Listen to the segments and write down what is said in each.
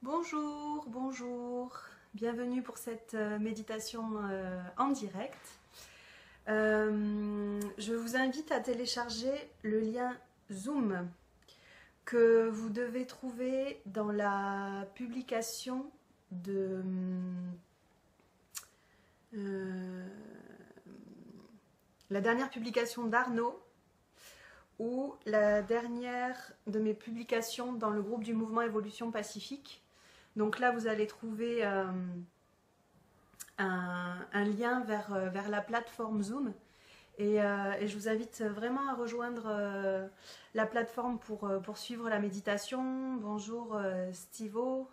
Bonjour, bonjour, bienvenue pour cette méditation en direct. Je vous invite à télécharger le lien Zoom que vous devez trouver dans la publication de la dernière publication d'Arnaud ou la dernière de mes publications dans le groupe du mouvement Évolution Pacifique. Donc là, vous allez trouver un lien vers la plateforme Zoom. Et je vous invite vraiment à rejoindre la plateforme pour suivre la méditation. Bonjour Stivo,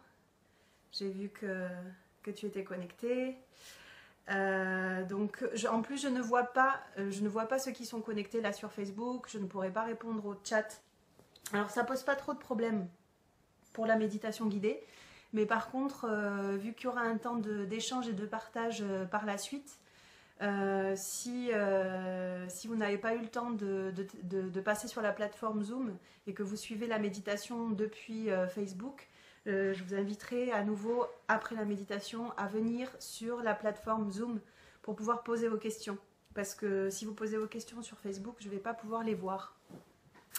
j'ai vu que tu étais connecté. En plus, je ne vois pas ceux qui sont connectés là sur Facebook. Je ne pourrai pas répondre au chat. Alors, ça pose pas trop de problèmes pour la méditation guidée. Mais par contre, vu qu'il y aura un temps d'échange et de partage par la suite, si vous n'avez pas eu le temps de passer sur la plateforme Zoom et que vous suivez la méditation depuis Facebook, je vous inviterai à nouveau, après la méditation, à venir sur la plateforme Zoom pour pouvoir poser vos questions. Parce que si vous posez vos questions sur Facebook, je ne vais pas pouvoir les voir.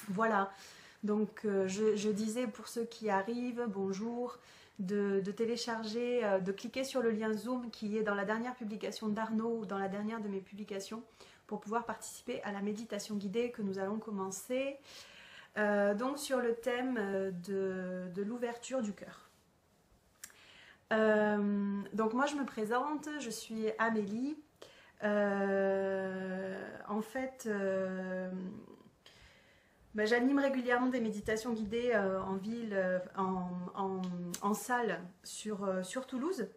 Voilà, donc je disais pour ceux qui arrivent, bonjour, de télécharger, de cliquer sur le lien Zoom qui est dans la dernière publication d'Arnaud ou dans la dernière de mes publications pour pouvoir participer à la méditation guidée que nous allons commencer. Donc sur le thème de l'ouverture du cœur. Donc moi je me présente, je suis Amélie. En fait, j'anime régulièrement des méditations guidées en ville, en salle sur Toulouse.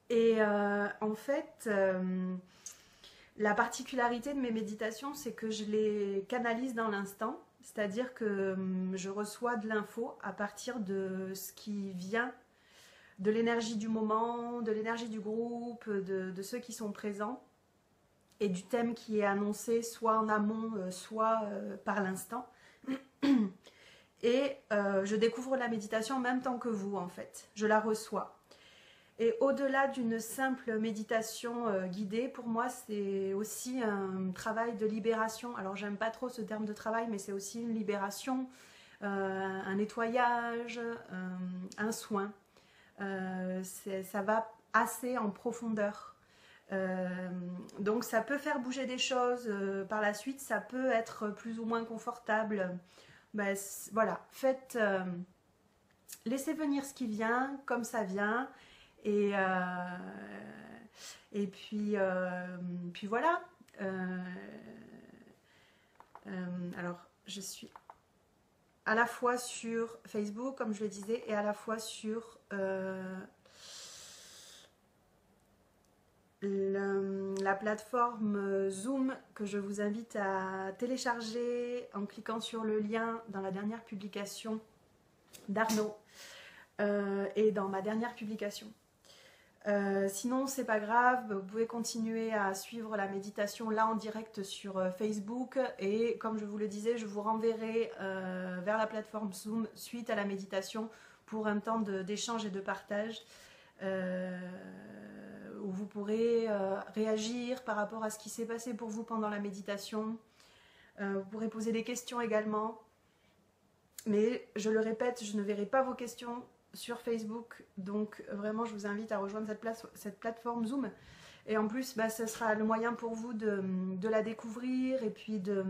Et en fait, la particularité de mes méditations, c'est que je les canalise dans l'instant. C'est-à-dire que je reçois de l'info à partir de ce qui vient, de l'énergie du moment, de l'énergie du groupe, de ceux qui sont présents et du thème qui est annoncé soit en amont, soit par l'instant. Et je découvre la méditation en même temps que vous, en fait. Je la reçois. Et au-delà d'une simple méditation guidée, pour moi, c'est aussi un travail de libération. Alors, j'aime pas trop ce terme de travail, mais c'est aussi une libération, un nettoyage, un soin. Ça va assez en profondeur. Donc, ça peut faire bouger des choses par la suite. Ça peut être plus ou moins confortable. Voilà, laissez venir ce qui vient, comme ça vient. Et puis voilà. Alors, je suis à la fois sur Facebook, comme je le disais, et à la fois sur la plateforme Zoom que je vous invite à télécharger en cliquant sur le lien dans la dernière publication d'Arnaud et dans ma dernière publication. Sinon, c'est pas grave, vous pouvez continuer à suivre la méditation là en direct sur Facebook et comme je vous le disais, je vous renverrai vers la plateforme Zoom suite à la méditation pour un temps d'échange et de partage où vous pourrez réagir par rapport à ce qui s'est passé pour vous pendant la méditation. Vous pourrez poser des questions également, mais je le répète, je ne verrai pas vos questions sur Facebook, donc vraiment je vous invite à rejoindre cette plateforme Zoom et en plus ce sera le moyen pour vous de la découvrir et puis de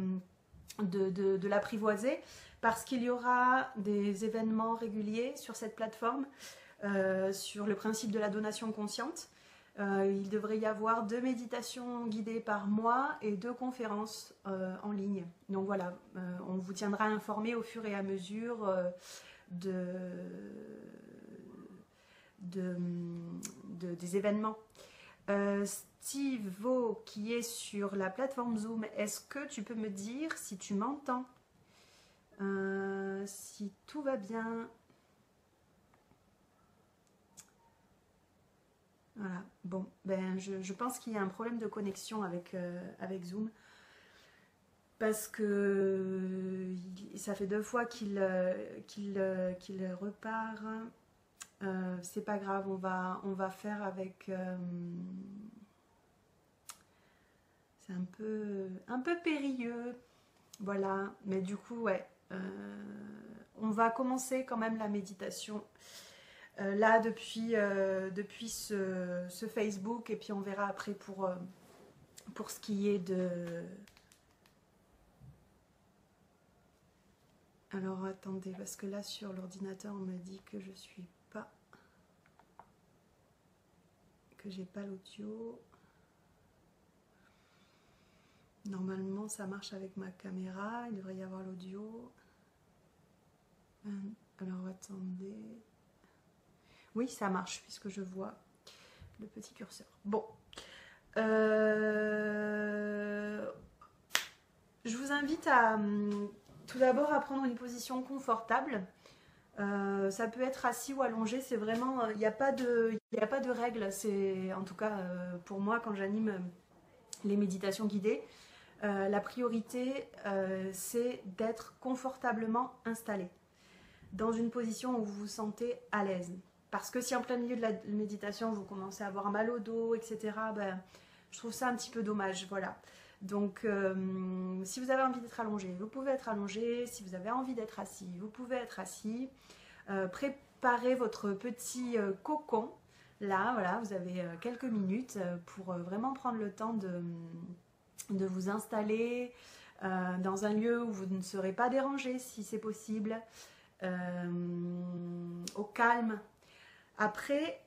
l'apprivoiser parce qu'il y aura des événements réguliers sur cette plateforme sur le principe de la donation consciente. Il devrait y avoir 2 méditations guidées par mois et 2 conférences en ligne. Donc voilà, on vous tiendra informé au fur et à mesure des événements. Steve Vaux qui est sur la plateforme Zoom, est-ce que tu peux me dire si tu m'entends, si tout va bien? Voilà, bon, je pense qu'il y a un problème de connexion avec Zoom. Parce que ça fait 2 fois qu'il repart. c'est pas grave, on va faire avec... c'est un peu périlleux, voilà, mais du coup, ouais, on va commencer quand même la méditation là depuis ce Facebook, et puis on verra après pour ce qui est de... Alors attendez, parce que là sur l'ordinateur on me dit que je suis pas... que j'ai pas l'audio. Normalement ça marche avec ma caméra, il devrait y avoir l'audio. Alors attendez... Oui, ça marche puisque je vois le petit curseur. Bon. Je vous invite à tout d'abord à prendre une position confortable. Ça peut être assis ou allongé, c'est vraiment... Il n'y a pas de règle. C'est en tout cas pour moi quand j'anime les méditations guidées. La priorité, c'est d'être confortablement installé dans une position où vous vous sentez à l'aise. Parce que si en plein milieu de la méditation, vous commencez à avoir mal au dos, etc., ben, je trouve ça un petit peu dommage, voilà. Donc, si vous avez envie d'être allongé, vous pouvez être allongé. Si vous avez envie d'être assis, vous pouvez être assis. Préparez votre petit cocon. Là, voilà, vous avez quelques minutes pour vraiment prendre le temps de vous installer dans un lieu où vous ne serez pas dérangé, si c'est possible, au calme. Après,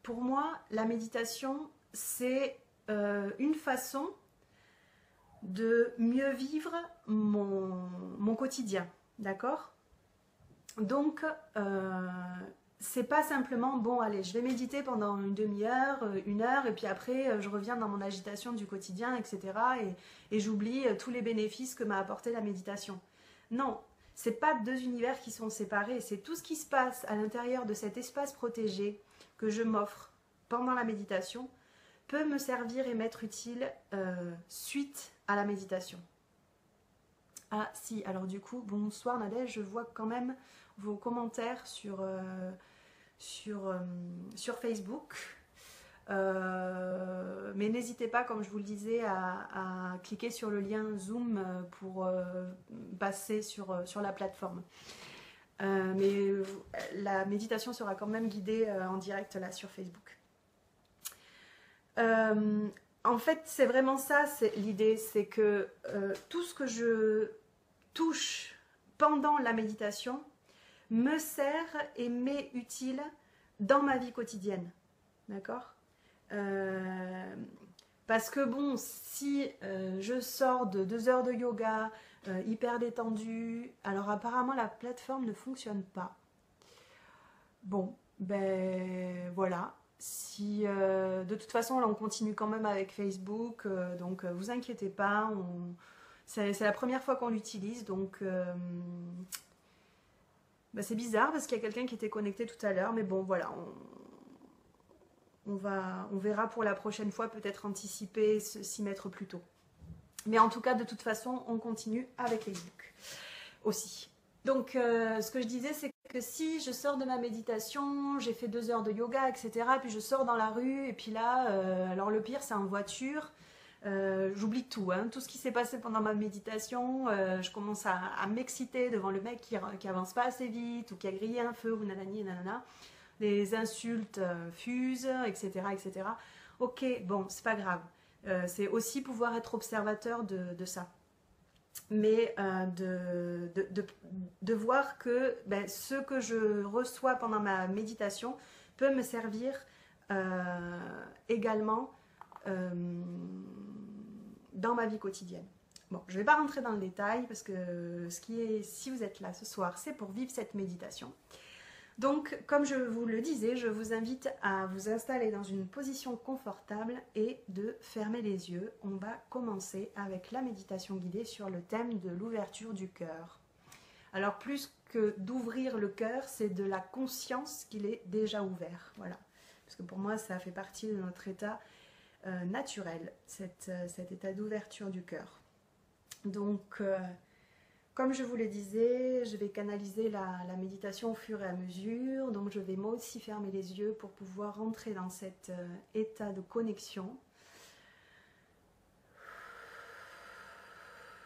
pour moi, la méditation, c'est une façon de mieux vivre mon quotidien, d'accord? Donc, c'est pas simplement, bon, allez, je vais méditer pendant une demi-heure, une heure, et puis après, je reviens dans mon agitation du quotidien, etc., et j'oublie tous les bénéfices que m'a apporté la méditation. Non. C'est pas deux univers qui sont séparés, c'est tout ce qui se passe à l'intérieur de cet espace protégé que je m'offre pendant la méditation peut me servir et m'être utile suite à la méditation. Ah si, alors du coup, bonsoir Nadège, je vois quand même vos commentaires sur Facebook. Mais n'hésitez pas, comme je vous le disais, à cliquer sur le lien Zoom pour passer sur la plateforme. Mais la méditation sera quand même guidée en direct là sur Facebook. En fait, c'est vraiment ça, l'idée, c'est que tout ce que je touche pendant la méditation me sert et m'est utile dans ma vie quotidienne. D'accord ? Parce que bon, si je sors de 2 heures de yoga hyper détendue, alors apparemment la plateforme ne fonctionne pas. Bon, ben voilà. Si de toute façon là on continue quand même avec Facebook, donc vous inquiétez pas, c'est la première fois qu'on l'utilise, donc ben, c'est bizarre parce qu'il y a quelqu'un qui était connecté tout à l'heure, mais bon voilà. On verra pour la prochaine fois, peut-être anticiper, s'y mettre plus tôt. Mais en tout cas, de toute façon, on continue avec les e-books aussi. Donc, ce que je disais, c'est que si je sors de ma méditation, j'ai fait 2 heures de yoga, etc., puis je sors dans la rue, et puis là, alors le pire, c'est en voiture, j'oublie tout, hein, tout ce qui s'est passé pendant ma méditation, je commence à m'exciter devant le mec qui avance pas assez vite, ou qui a grillé un feu, ou nanani, nanana. Les insultes fusent, etc., etc. Ok, bon, c'est pas grave. C'est aussi pouvoir être observateur de ça. Mais de voir que ben, ce que je reçois pendant ma méditation peut me servir également dans ma vie quotidienne. Bon, je ne vais pas rentrer dans le détail parce que si vous êtes là ce soir, c'est pour vivre cette méditation. Donc, comme je vous le disais, je vous invite à vous installer dans une position confortable et de fermer les yeux. On va commencer avec la méditation guidée sur le thème de l'ouverture du cœur. Alors, plus que d'ouvrir le cœur, c'est de la conscience qu'il est déjà ouvert. Voilà. Parce que pour moi, ça fait partie de notre état naturel, cet état d'ouverture du cœur. Donc, Comme je vous le disais, je vais canaliser la méditation au fur et à mesure, donc je vais moi aussi fermer les yeux pour pouvoir rentrer dans cet état de connexion.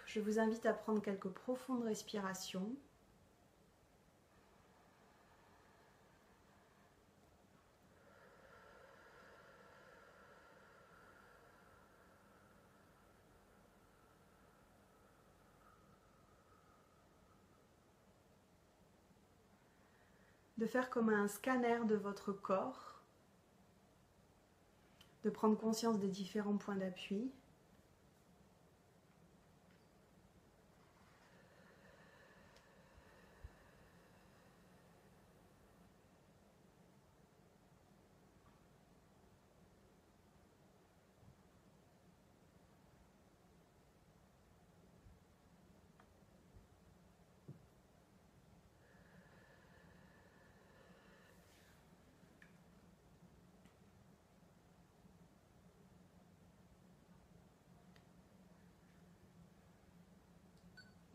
Je vous invite à prendre quelques profondes respirations. De faire comme un scanner de votre corps, de prendre conscience des différents points d'appui.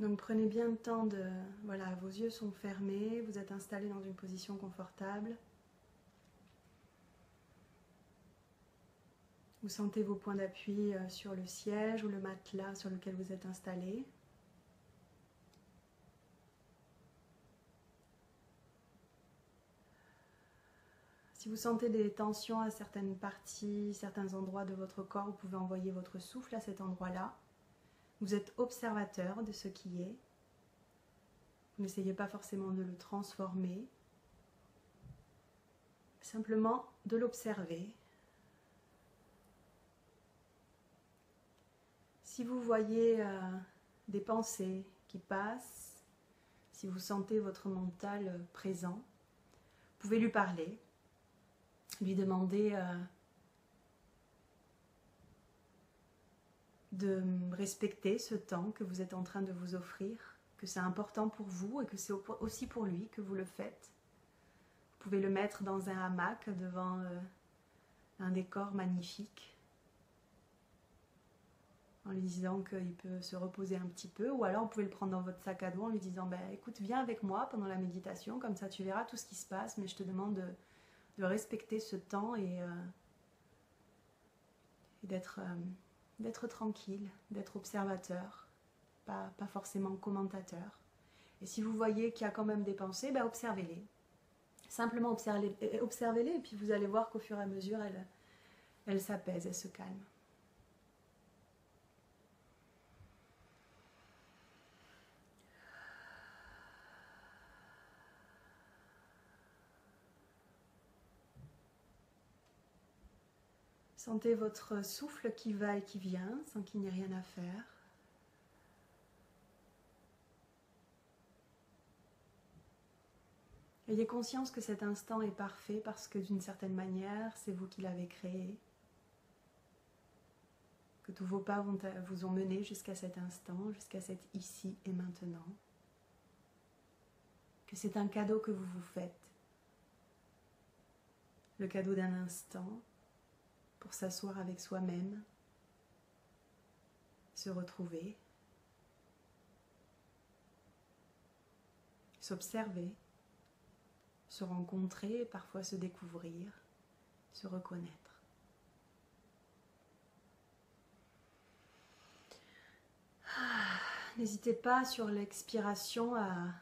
Donc prenez bien le temps de... Voilà, vos yeux sont fermés, vous êtes installé dans une position confortable. Vous sentez vos points d'appui sur le siège ou le matelas sur lequel vous êtes installé. Si vous sentez des tensions à certaines parties, certains endroits de votre corps, vous pouvez envoyer votre souffle à cet endroit-là. Vous êtes observateur de ce qui est. Vous n'essayez pas forcément de le transformer. Simplement de l'observer. Si vous voyez des pensées qui passent, si vous sentez votre mental présent, vous pouvez lui parler, lui demander de respecter ce temps que vous êtes en train de vous offrir, que c'est important pour vous et que c'est aussi pour lui que vous le faites. Vous pouvez le mettre dans un hamac devant un décor magnifique, en lui disant qu'il peut se reposer un petit peu, ou alors vous pouvez le prendre dans votre sac à dos en lui disant écoute, viens avec moi pendant la méditation, comme ça tu verras tout ce qui se passe, mais je te demande de respecter ce temps et d'être tranquille, d'être observateur, pas forcément commentateur. Et si vous voyez qu'il y a quand même des pensées, observez-les. Simplement observez-les et puis vous allez voir qu'au fur et à mesure, elles s'apaisent, elles se calment. Sentez votre souffle qui va et qui vient sans qu'il n'y ait rien à faire. Ayez conscience que cet instant est parfait parce que d'une certaine manière, c'est vous qui l'avez créé. Que tous vos pas vous ont mené jusqu'à cet instant, jusqu'à cet ici et maintenant. Que c'est un cadeau que vous vous faites. Le cadeau d'un instant pour s'asseoir avec soi-même, se retrouver, s'observer, se rencontrer, parfois se découvrir, se reconnaître. N'hésitez pas sur l'expiration à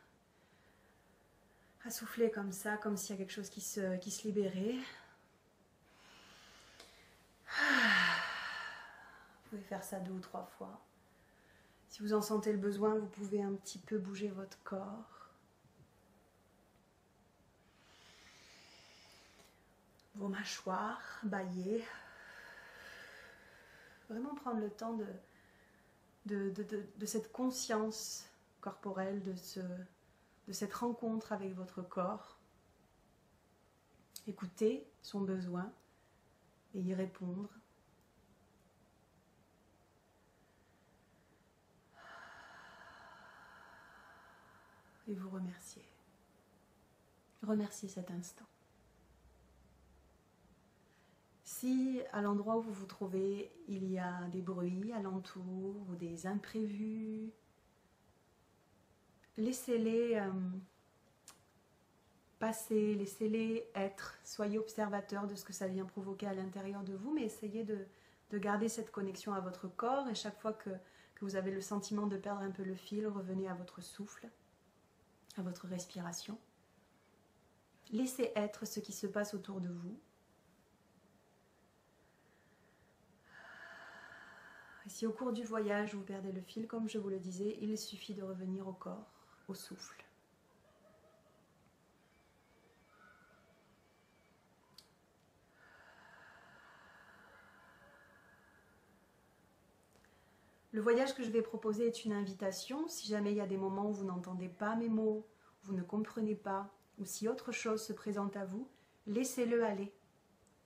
souffler comme ça, comme s'il y a quelque chose qui se libérait. Vous pouvez faire ça 2 ou 3 fois. Si vous en sentez le besoin, vous pouvez un petit peu bouger votre corps. Vos mâchoires, bâiller. Vraiment prendre le temps de cette conscience corporelle, de cette rencontre avec votre corps. Écouter son besoin et y répondre. Et vous remercier. Remerciez cet instant. Si à l'endroit où vous vous trouvez, il y a des bruits alentour ou des imprévus, laissez-les passer, laissez-les être, soyez observateur de ce que ça vient provoquer à l'intérieur de vous, mais essayez de garder cette connexion à votre corps, et chaque fois que vous avez le sentiment de perdre un peu le fil, revenez à votre souffle, à votre respiration. Laissez être ce qui se passe autour de vous. Et si au cours du voyage vous perdez le fil, comme je vous le disais, il suffit de revenir au corps, au souffle. Le voyage que je vais proposer est une invitation. Si jamais il y a des moments où vous n'entendez pas mes mots, vous ne comprenez pas, ou si autre chose se présente à vous, laissez-le aller.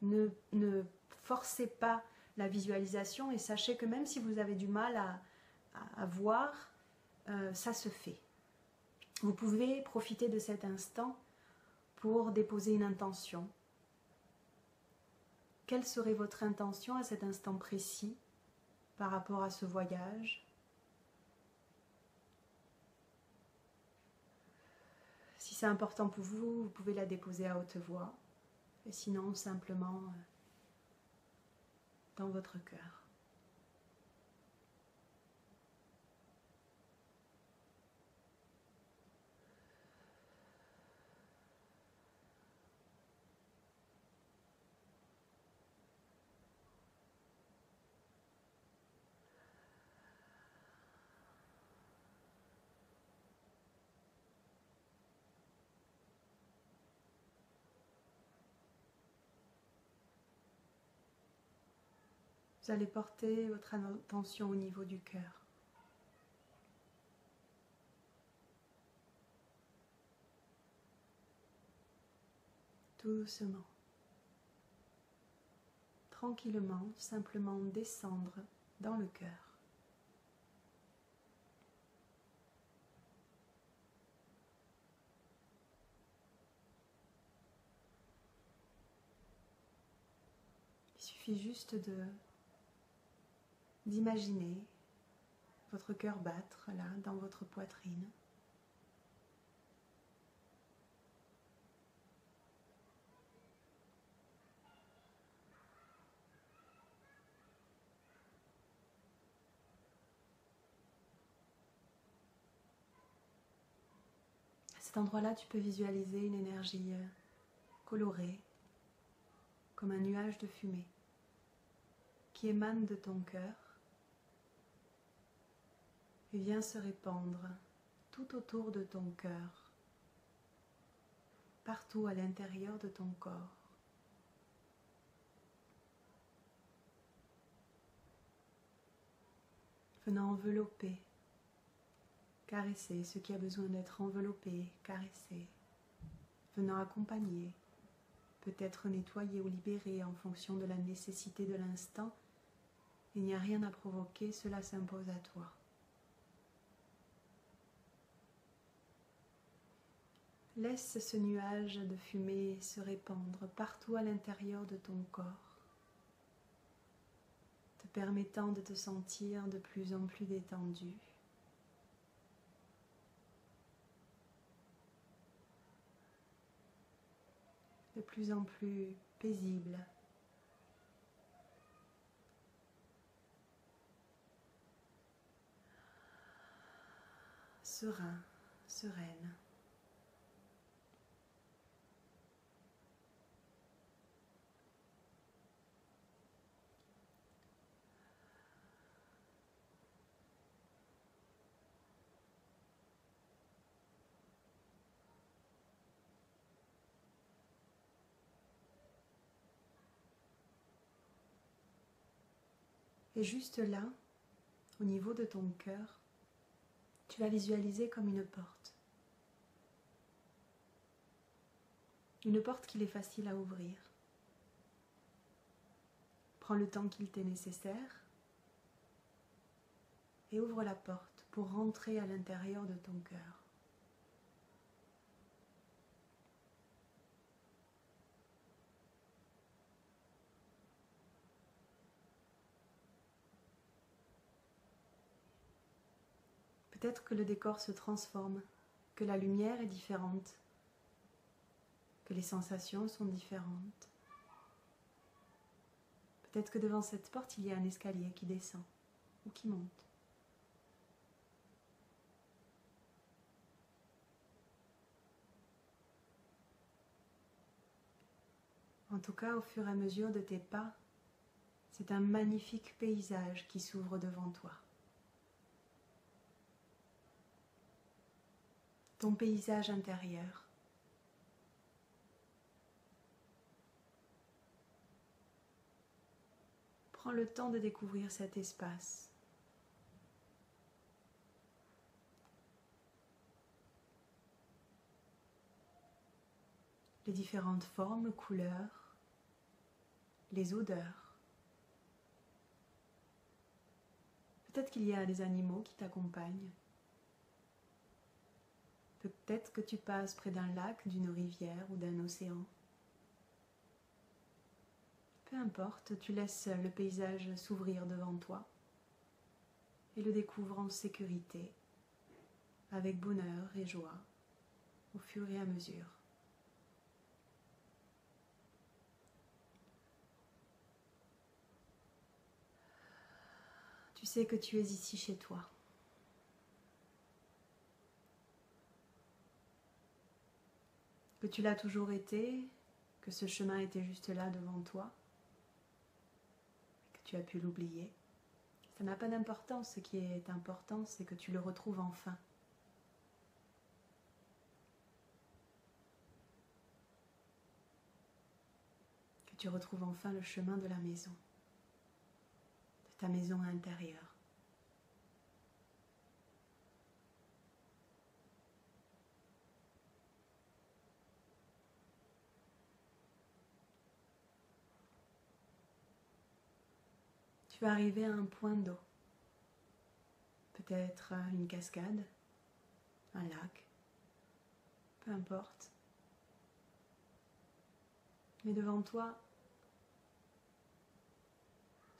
Ne forcez pas la visualisation, et sachez que même si vous avez du mal à voir, ça se fait. Vous pouvez profiter de cet instant pour déposer une intention. Quelle serait votre intention à cet instant précis par rapport à ce voyage? Si c'est important pour vous, vous pouvez la déposer à haute voix, et sinon simplement dans votre cœur. Vous allez porter votre attention au niveau du cœur. Tout doucement, tranquillement, simplement descendre dans le cœur. Il suffit juste d'imaginer votre cœur battre là dans votre poitrine. À cet endroit-là, tu peux visualiser une énergie colorée, comme un nuage de fumée, qui émane de ton cœur et vient se répandre tout autour de ton cœur, partout à l'intérieur de ton corps. Venant envelopper, caresser ce qui a besoin d'être enveloppé, caressé, venant accompagner, peut-être nettoyer ou libérer en fonction de la nécessité de l'instant. Il n'y a rien à provoquer, cela s'impose à toi. Laisse ce nuage de fumée se répandre partout à l'intérieur de ton corps, te permettant de te sentir de plus en plus détendu. De plus en plus paisible. Serein, sereine. Et juste là, au niveau de ton cœur, tu vas visualiser comme une porte. Une porte qu'il est facile à ouvrir. Prends le temps qu'il t'est nécessaire et ouvre la porte pour rentrer à l'intérieur de ton cœur. Peut-être que le décor se transforme que la lumière est différente, que les sensations sont différentes. Peut-être que devant cette porte, il y a un escalier qui descend ou qui monte. En tout cas, au fur et à mesure de tes pas, c'est un magnifique paysage qui s'ouvre devant toi. Ton paysage intérieur. Prends le temps de découvrir cet espace. Les différentes formes, couleurs, les odeurs. Peut-être qu'il y a des animaux qui t'accompagnent. Peut-être que tu passes près d'un lac, d'une rivière ou d'un océan. Peu importe, tu laisses le paysage s'ouvrir devant toi et le découvres en sécurité, avec bonheur et joie, au fur et à mesure. Tu sais que tu es ici chez toi. Que tu l'as toujours été, que ce chemin était juste là devant toi, que tu as pu l'oublier. Ça n'a pas d'importance, ce qui est important, c'est que tu le retrouves enfin. Que tu retrouves enfin le chemin de la maison, de ta maison intérieure. Tu vas arriver à un point d'eau, peut-être une cascade, un lac, peu importe. Mais devant toi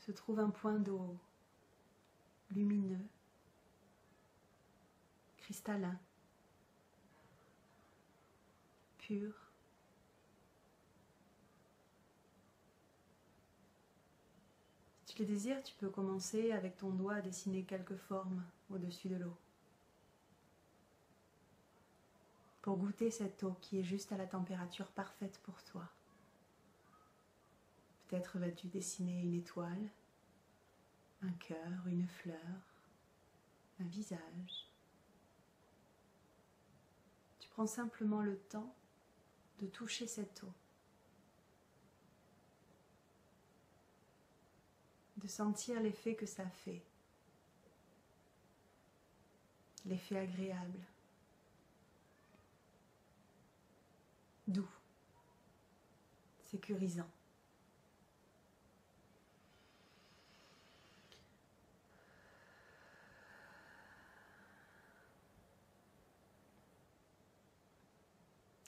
se trouve un point d'eau lumineux, cristallin, pur. Si tu le désires, tu peux commencer avec ton doigt à dessiner quelques formes au-dessus de l'eau. Pour goûter cette eau qui est juste à la température parfaite pour toi. Peut-être vas-tu dessiner une étoile, un cœur, une fleur, un visage. Tu prends simplement le temps de toucher cette eau, de sentir l'effet que ça fait, l'effet agréable, doux, sécurisant.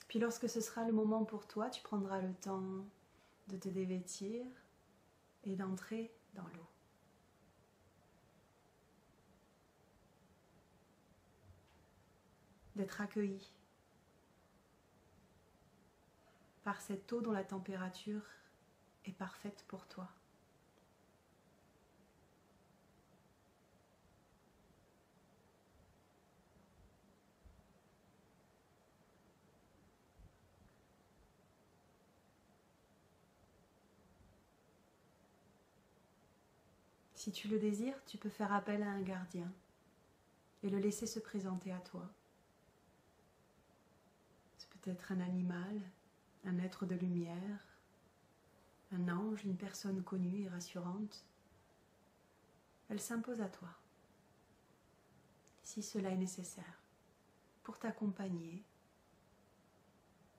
Puis lorsque ce sera le moment pour toi, tu prendras le temps de te dévêtir et d'entrer dans l'eau. D'être accueilli par cette eau dont la température est parfaite pour toi. Si tu le désires, tu peux faire appel à un gardien et le laisser se présenter à toi. C'est peut-être un animal, un être de lumière, un ange, une personne connue et rassurante. Elle s'impose à toi, si cela est nécessaire, pour t'accompagner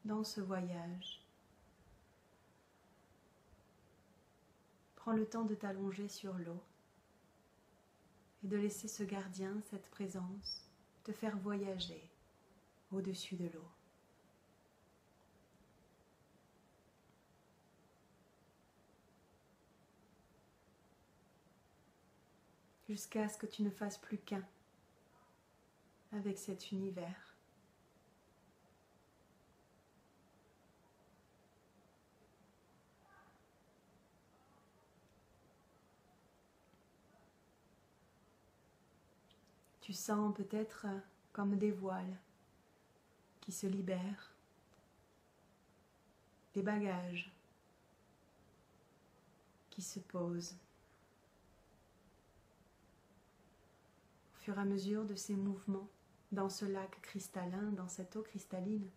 dans ce voyage. Prends le temps de t'allonger sur l'eau et de laisser ce gardien, cette présence, te faire voyager au-dessus de l'eau. Jusqu'à ce que tu ne fasses plus qu'un avec cet univers Tu sens peut-être comme des voiles qui se libèrent, des bagages qui se posent. Au fur et à mesure de ces mouvements, dans ce lac cristallin, dans cette eau cristalline,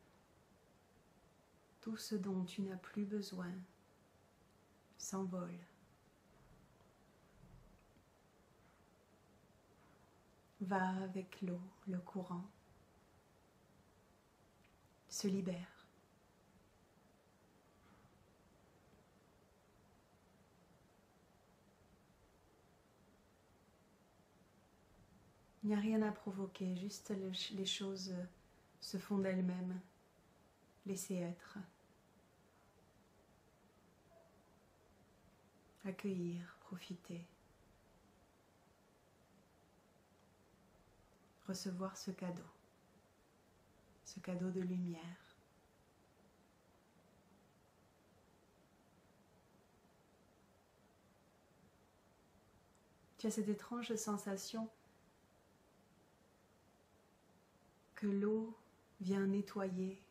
tout ce dont tu n'as plus besoin s'envole. Va avec l'eau, le courant, se libère. Il n'y a rien à provoquer, juste les choses se font d'elles-mêmes. Laissez être. Accueillir, profiter. Recevoir ce cadeau de lumière. Tu as cette étrange sensation que l'eau vient nettoyer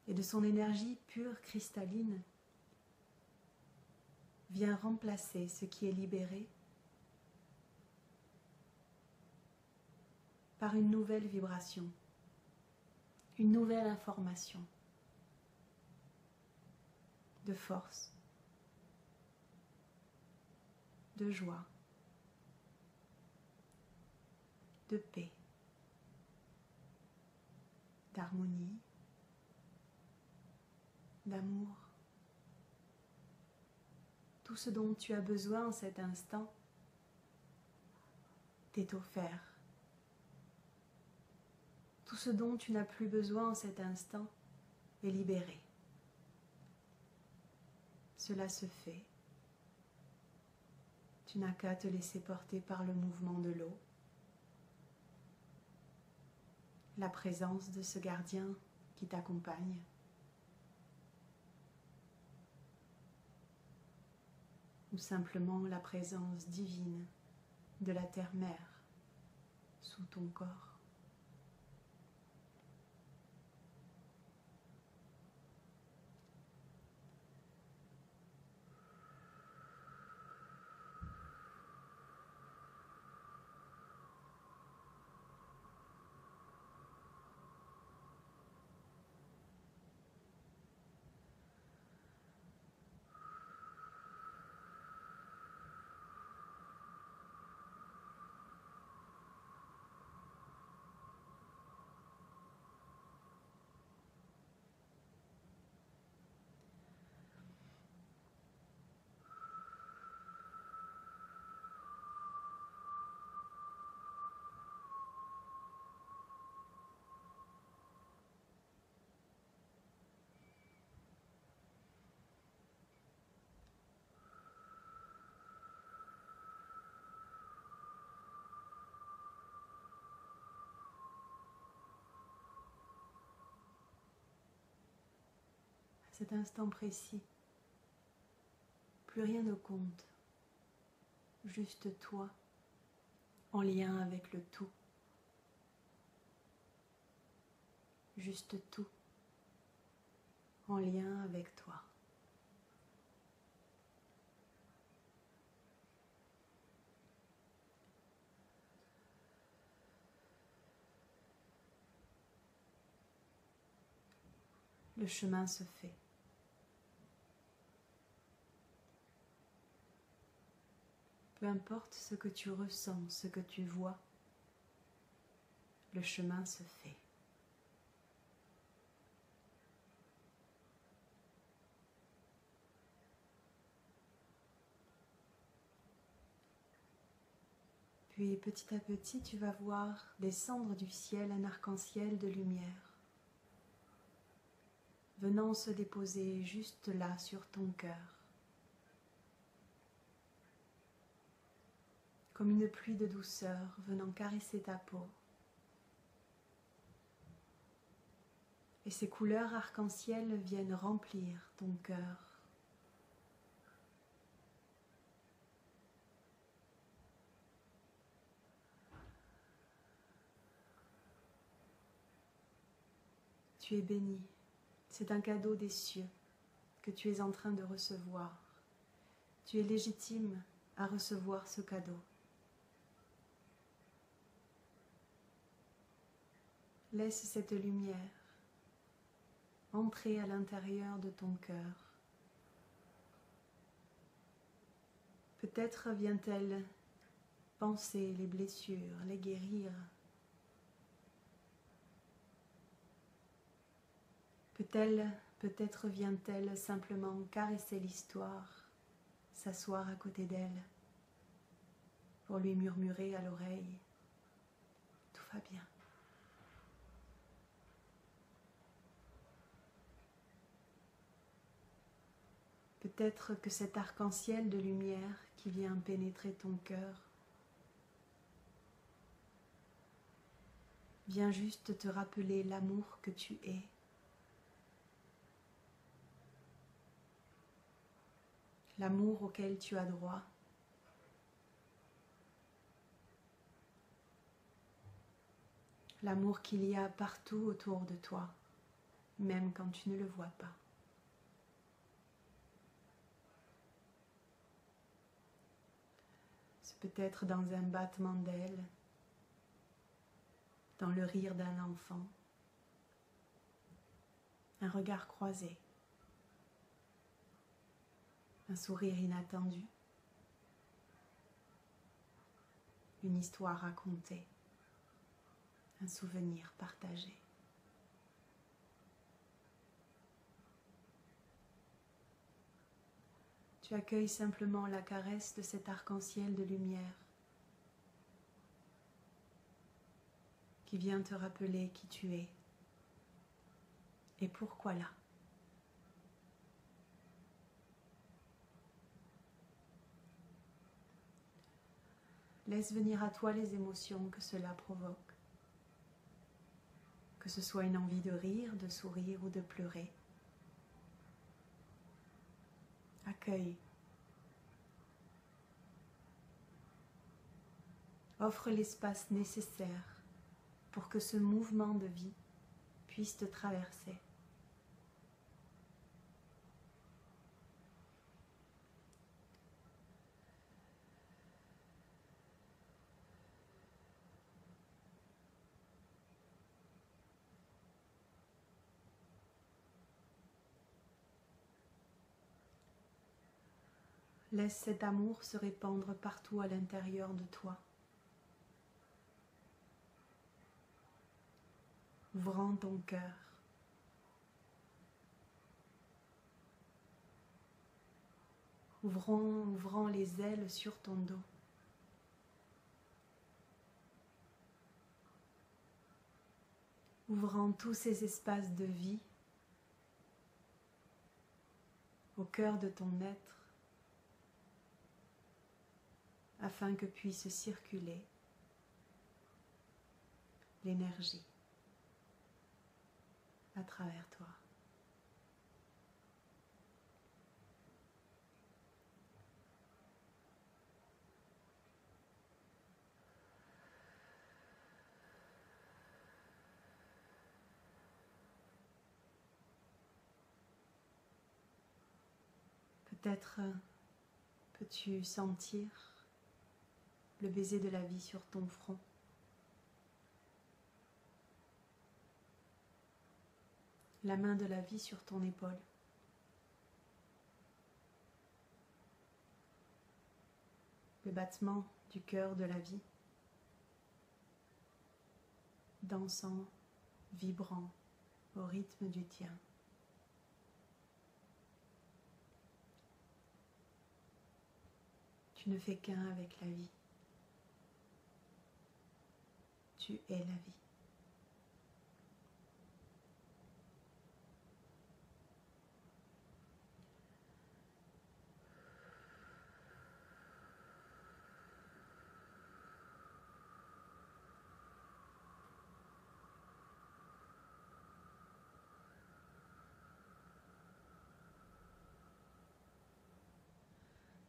et de son énergie pure cristalline vient remplacer ce qui est libéré par une nouvelle vibration, une nouvelle information de force, de joie, de paix, d'harmonie, d'amour. Tout ce dont tu as besoin en cet instant t'est offert. Tout ce dont tu n'as plus besoin en cet instant est libéré. Cela se fait. Tu n'as qu'à te laisser porter par le mouvement de l'eau, la présence de ce gardien qui t'accompagne. Ou simplement la présence divine de la terre-mère sous ton corps. Cet instant précis, plus rien ne compte, juste toi, en lien avec le tout, juste tout, en lien avec toi. Le chemin se fait. Peu importe ce que tu ressens, ce que tu vois, le chemin se fait. Puis petit à petit, tu vas voir descendre du ciel un arc-en-ciel de lumière, venant se déposer juste là sur ton cœur. Comme une pluie de douceur venant caresser ta peau. Et ces couleurs arc-en-ciel viennent remplir ton cœur. Tu es béni. C'est un cadeau des cieux que tu es en train de recevoir. Tu es légitime à recevoir ce cadeau. Laisse cette lumière entrer à l'intérieur de ton cœur. Peut-être vient-elle panser les blessures, les guérir. Peut-être vient-elle simplement caresser l'histoire, s'asseoir à côté d'elle, pour lui murmurer à l'oreille « Tout va bien ». Peut-être que cet arc-en-ciel de lumière qui vient pénétrer ton cœur vient juste te rappeler l'amour que tu es. L'amour auquel tu as droit. L'amour qu'il y a partout autour de toi, même quand tu ne le vois pas. C'est peut-être dans un battement d'ailes, dans le rire d'un enfant, un regard croisé, un sourire inattendu, une histoire racontée, un souvenir partagé. Tu accueilles simplement la caresse de cet arc-en-ciel de lumière qui vient te rappeler qui tu es et pourquoi là. Laisse venir à toi les émotions que cela provoque. Que ce soit une envie de rire, de sourire ou de pleurer. Accueille. Offre l'espace nécessaire pour que ce mouvement de vie puisse te traverser. Laisse cet amour se répandre partout à l'intérieur de toi, ouvrant ton cœur, ouvrant les ailes sur ton dos, ouvrant tous ces espaces de vie au cœur de ton être, afin que puisse circuler l'énergie à travers toi. Peut-être peux-tu sentir le baiser de la vie sur ton front. La main de la vie sur ton épaule. Le battement du cœur de la vie, dansant, vibrant au rythme du tien. Tu ne fais qu'un avec la vie. Tu es la vie.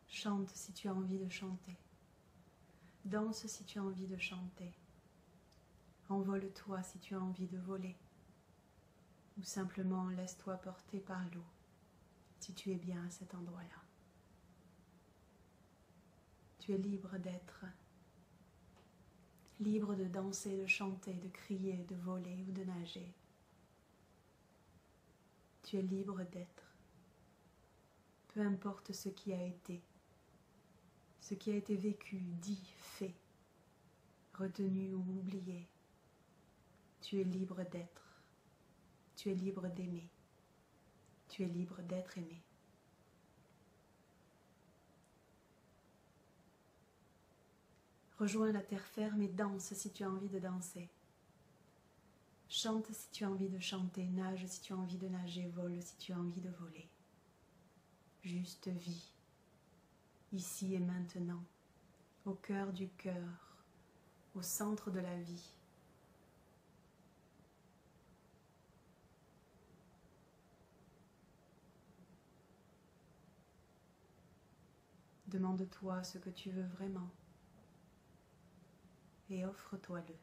Chante si tu as envie de chanter. Danse si tu as envie de chanter. Envole-toi si tu as envie de voler. ou simplement laisse-toi porter par l'eau si tu es bien à cet endroit-là. Tu es libre d'être, libre de danser, de chanter, de crier, de voler ou de nager. Tu es libre d'être, peu importe ce qui a été vécu, dit, fait, retenu ou oublié. Tu es libre d'être, tu es libre d'aimer, tu es libre d'être aimé. Rejoins la terre ferme et danse si tu as envie de danser. Chante si tu as envie de chanter, nage si tu as envie de nager, vole si tu as envie de voler. Juste vis, ici et maintenant, au cœur du cœur, au centre de la vie. Demande-toi ce que tu veux vraiment et offre-toi-le.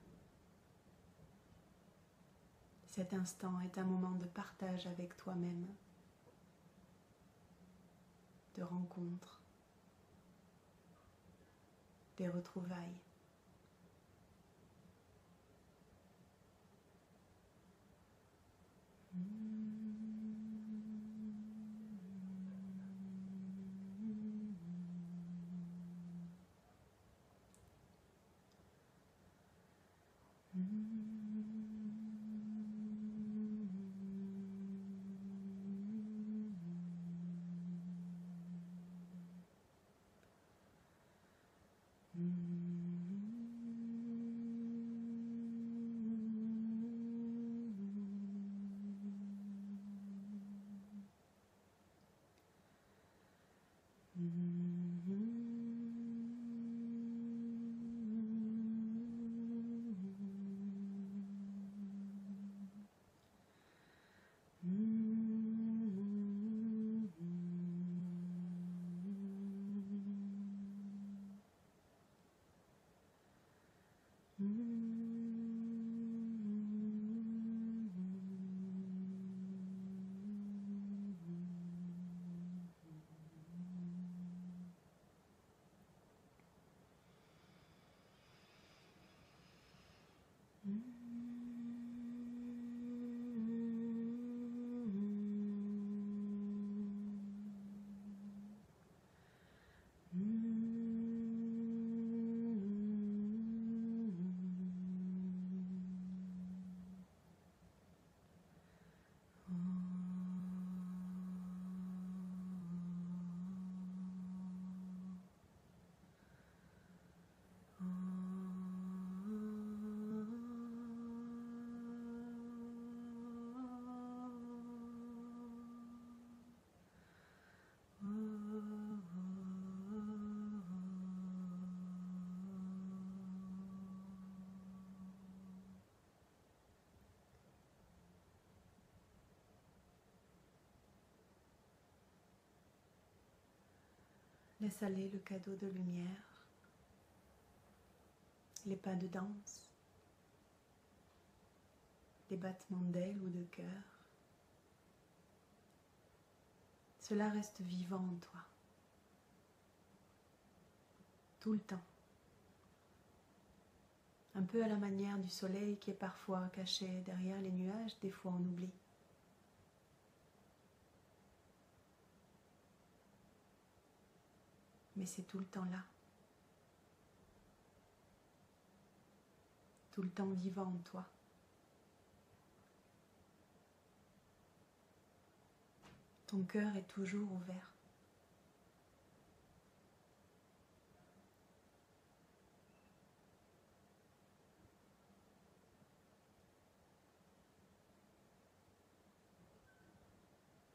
Cet instant est un moment de partage avec toi-même, de rencontre, des retrouvailles. Laisse aller le cadeau de lumière, les pas de danse, les battements d'ailes ou de cœur. Cela reste vivant en toi, tout le temps. Un peu à la manière du soleil qui est parfois caché derrière les nuages, des fois on oublie. Mais c'est tout le temps là, tout le temps vivant en toi. Ton cœur est toujours ouvert.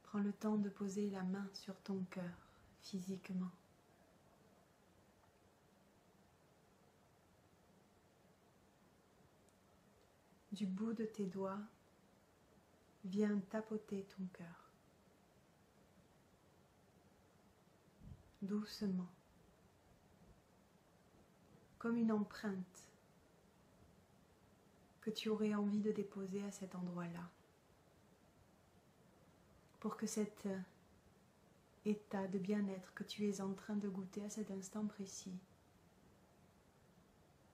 Prends le temps de poser la main sur ton cœur, physiquement. Du bout de tes doigts, viens tapoter ton cœur. Doucement, comme une empreinte que tu aurais envie de déposer à cet endroit-là. pour que cet état de bien-être que tu es en train de goûter à cet instant précis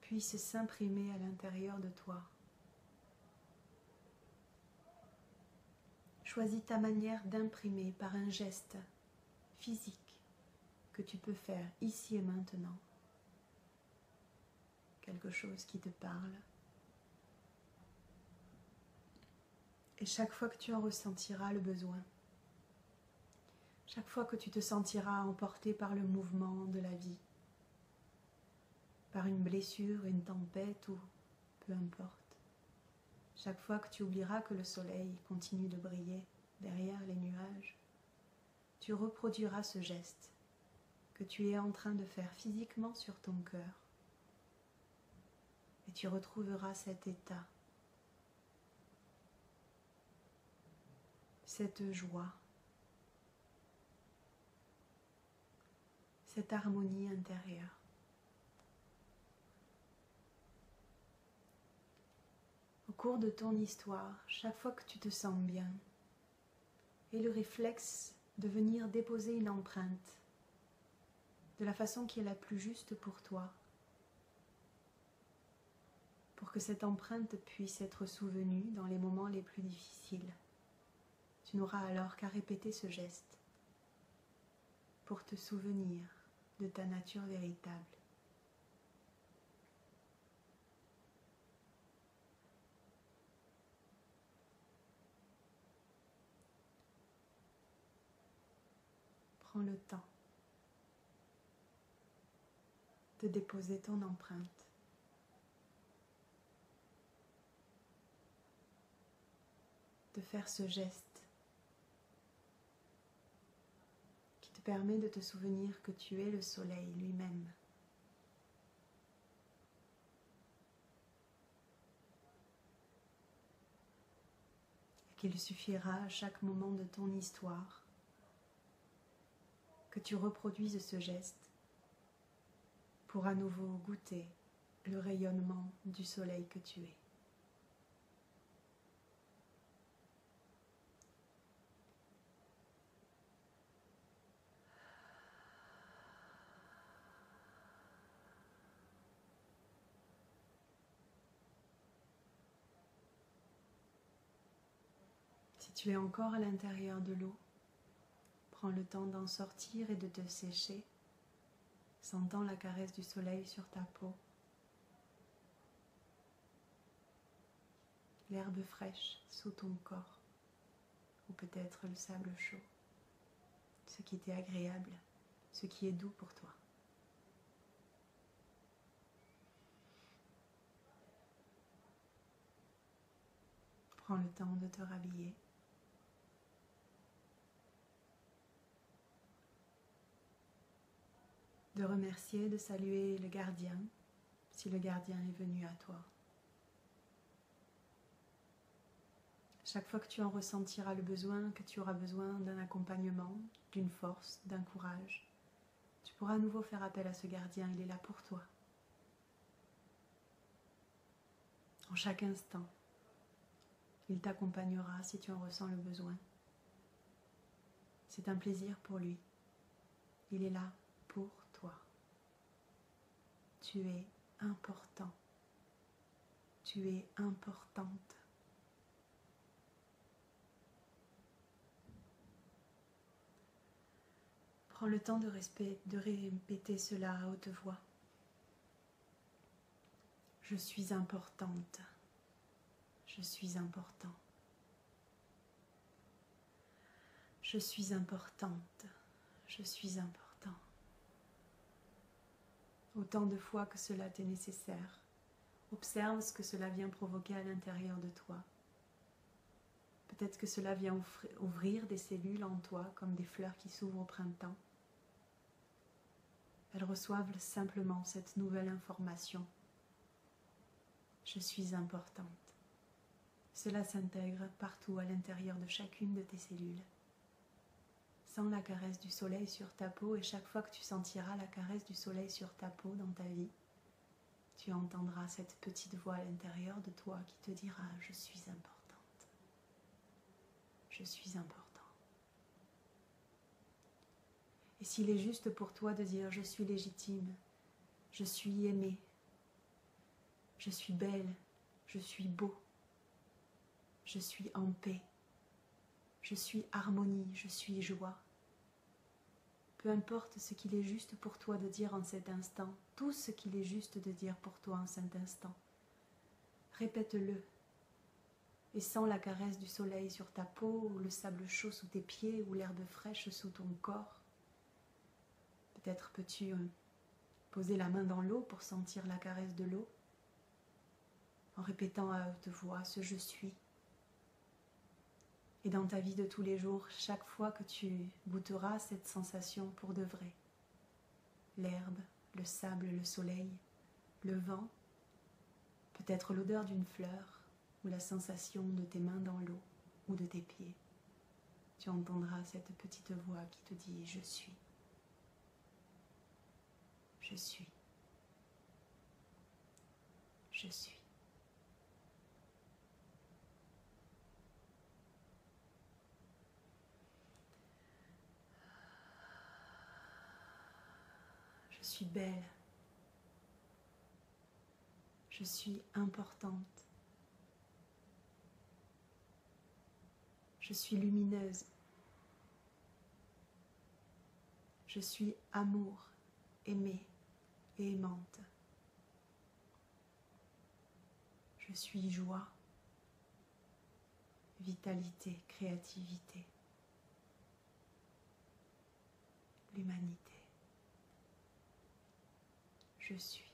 puisse s'imprimer à l'intérieur de toi. Choisis ta manière d'imprimer par un geste physique que tu peux faire ici et maintenant. Quelque chose qui te parle. Et chaque fois que tu en ressentiras le besoin, chaque fois que tu te sentiras emporté par le mouvement de la vie, par une blessure, une tempête ou peu importe, chaque fois que tu oublieras que le soleil continue de briller derrière les nuages, tu reproduiras ce geste que tu es en train de faire physiquement sur ton cœur et tu retrouveras cet état, cette joie, cette harmonie intérieure. Au cours de ton histoire, chaque fois que tu te sens bien, aie le réflexe de venir déposer une empreinte de la façon qui est la plus juste pour toi, pour que cette empreinte puisse être souvenue dans les moments les plus difficiles. Tu n'auras alors qu'à répéter ce geste pour te souvenir de ta nature véritable. Prends le temps de déposer ton empreinte. De faire ce geste qui te permet de te souvenir que tu es le soleil lui-même. Et qu'il suffira à chaque moment de ton histoire que tu reproduises ce geste pour à nouveau goûter le rayonnement du soleil que tu es. Si tu es encore à l'intérieur de l'eau, prends le temps d'en sortir et de te sécher, sentant la caresse du soleil sur ta peau, l'herbe fraîche sous ton corps, ou peut-être le sable chaud, ce qui t'est agréable, ce qui est doux pour toi. Prends le temps de te rhabiller. De remercier, de saluer le gardien, si le gardien est venu à toi. Chaque fois que tu en ressentiras le besoin, que tu auras besoin d'un accompagnement, d'une force, d'un courage, tu pourras à nouveau faire appel à ce gardien, il est là pour toi. En chaque instant, il t'accompagnera si tu en ressens le besoin. C'est un plaisir pour lui. Il est là pour toi. Tu es important. Tu es importante. Prends le temps de répéter cela à haute voix. Je suis importante. Je suis important. Je suis importante. Je suis important. Autant de fois que cela t'est nécessaire. Observe ce que cela vient provoquer à l'intérieur de toi. Peut-être que cela vient ouvrir des cellules en toi comme des fleurs qui s'ouvrent au printemps. Elles reçoivent simplement cette nouvelle information. Je suis importante. Cela s'intègre partout à l'intérieur de chacune de tes cellules. Sens la caresse du soleil sur ta peau et chaque fois que tu sentiras la caresse du soleil sur ta peau dans ta vie, tu entendras cette petite voix à l'intérieur de toi qui te dira « Je suis importante. Je suis important. Et s'il est juste pour toi de dire je suis légitime, je suis aimée, je suis belle, je suis beau, je suis en paix, je suis harmonie, je suis joie. Peu importe ce qu'il est juste pour toi de dire en cet instant, tout ce qu'il est juste de dire pour toi en cet instant, répète-le. Et sens la caresse du soleil sur ta peau, ou le sable chaud sous tes pieds, ou l'herbe fraîche sous ton corps. Peut-être peux-tu poser la main dans l'eau pour sentir la caresse de l'eau, en répétant à haute voix ce « je suis ». Et dans ta vie de tous les jours, chaque fois que tu goûteras cette sensation pour de vrai, l'herbe, le sable, le soleil, le vent, peut-être l'odeur d'une fleur, ou la sensation de tes mains dans l'eau ou de tes pieds, tu entendras cette petite voix qui te dit « je suis ». Je suis. Je suis. Je suis belle. Je suis importante. Je suis lumineuse. Je suis amour, aimée et aimante. Je suis joie, vitalité, créativité, l'humanité. Je suis.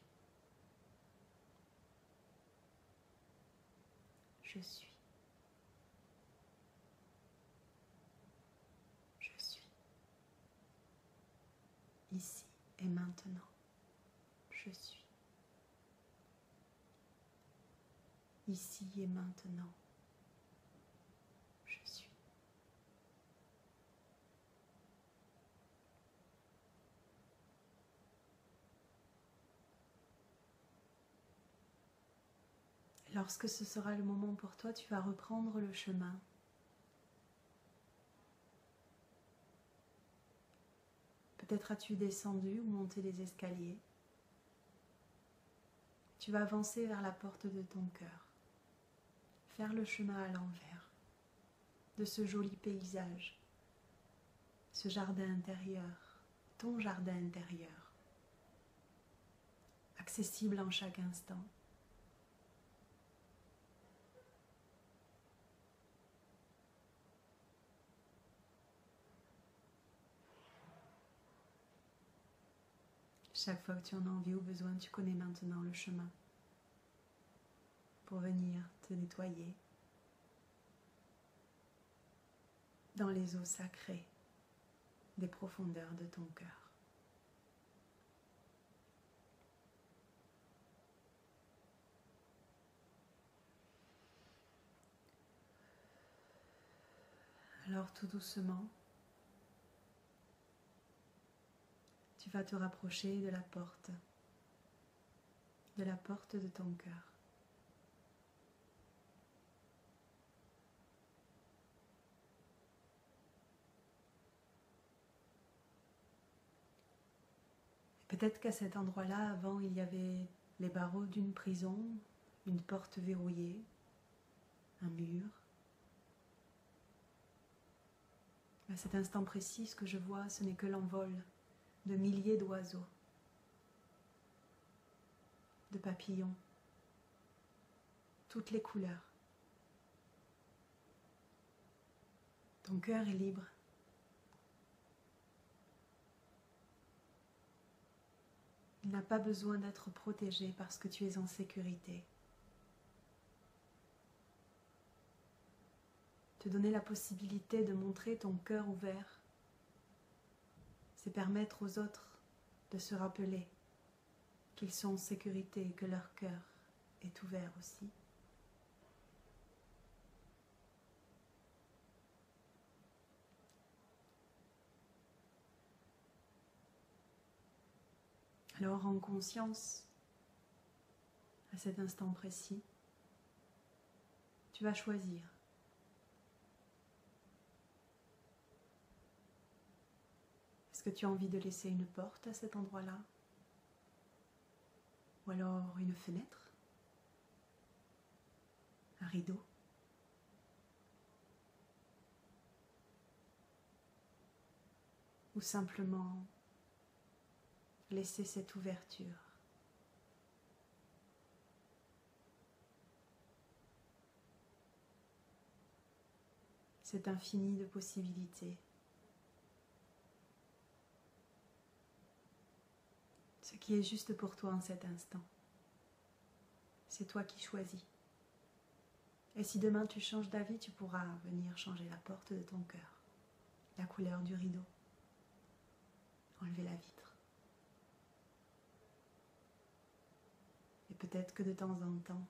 Je suis. Je suis. Ici et maintenant. Je suis. Ici et maintenant. Je suis. Lorsque ce sera le moment pour toi, tu vas reprendre le chemin. Peut-être as-tu descendu ou monté les escaliers. Tu vas avancer vers la porte de ton cœur. Faire le chemin à l'envers de ce joli paysage, ce jardin intérieur, ton jardin intérieur, accessible en chaque instant. Chaque fois que tu en as envie ou besoin, tu connais maintenant le chemin pour venir te nettoyer dans les eaux sacrées des profondeurs de ton cœur. Alors tout doucement, tu vas te rapprocher de la porte de ton cœur. Peut-être qu'à cet endroit-là, avant, il y avait les barreaux d'une prison, une porte verrouillée, un mur. À cet instant précis, ce que je vois, ce n'est que l'envol de milliers d'oiseaux, de papillons, toutes les couleurs. Ton cœur est libre. Il n'a pas besoin d'être protégé parce que tu es en sécurité. Te donner la possibilité de montrer ton cœur ouvert, c'est permettre aux autres de se rappeler qu'ils sont en sécurité et que leur cœur est ouvert aussi. Alors en conscience, à cet instant précis, tu vas choisir. que tu as envie de laisser une porte à cet endroit-là? Ou alors une fenêtre? Un rideau? Ou simplement laisser cette ouverture? Cet infini de possibilités. Ce qui est juste pour toi en cet instant. C'est toi qui choisis. Et si demain tu changes d'avis, tu pourras venir changer la porte de ton cœur, la couleur du rideau, enlever la vitre. Et peut-être que de temps en temps,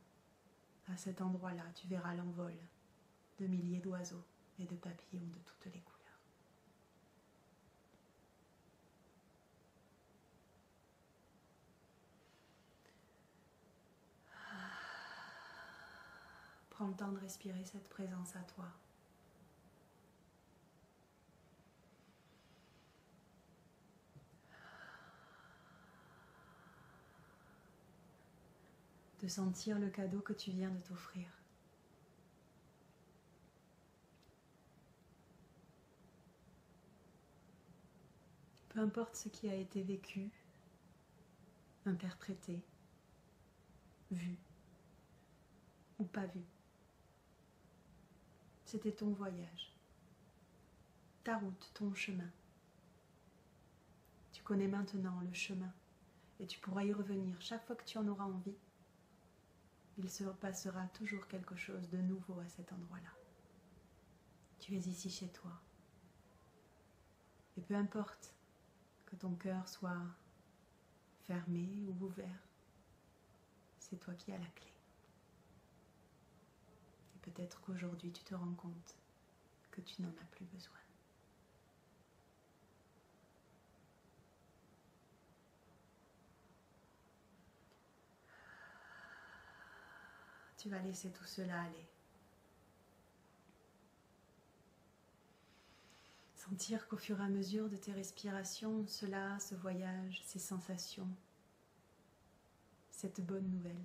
à cet endroit-là, tu verras l'envol de milliers d'oiseaux et de papillons de toutes les couleurs. Prends le temps de respirer cette présence à toi. De sentir le cadeau que tu viens de t'offrir. Peu importe ce qui a été vécu, interprété, vu ou pas vu. C'était ton voyage, ta route, ton chemin. Tu connais maintenant le chemin et tu pourras y revenir chaque fois que tu en auras envie. Il se passera toujours quelque chose de nouveau à cet endroit-là. Tu es ici chez toi. Et peu importe que ton cœur soit fermé ou ouvert, c'est toi qui as la clé. Et peut-être qu'aujourd'hui tu te rends compte que tu n'en as plus besoin. Tu vas laisser tout cela aller. Sentir qu'au fur et à mesure de tes respirations, cela, ce voyage, ces sensations, cette bonne nouvelle,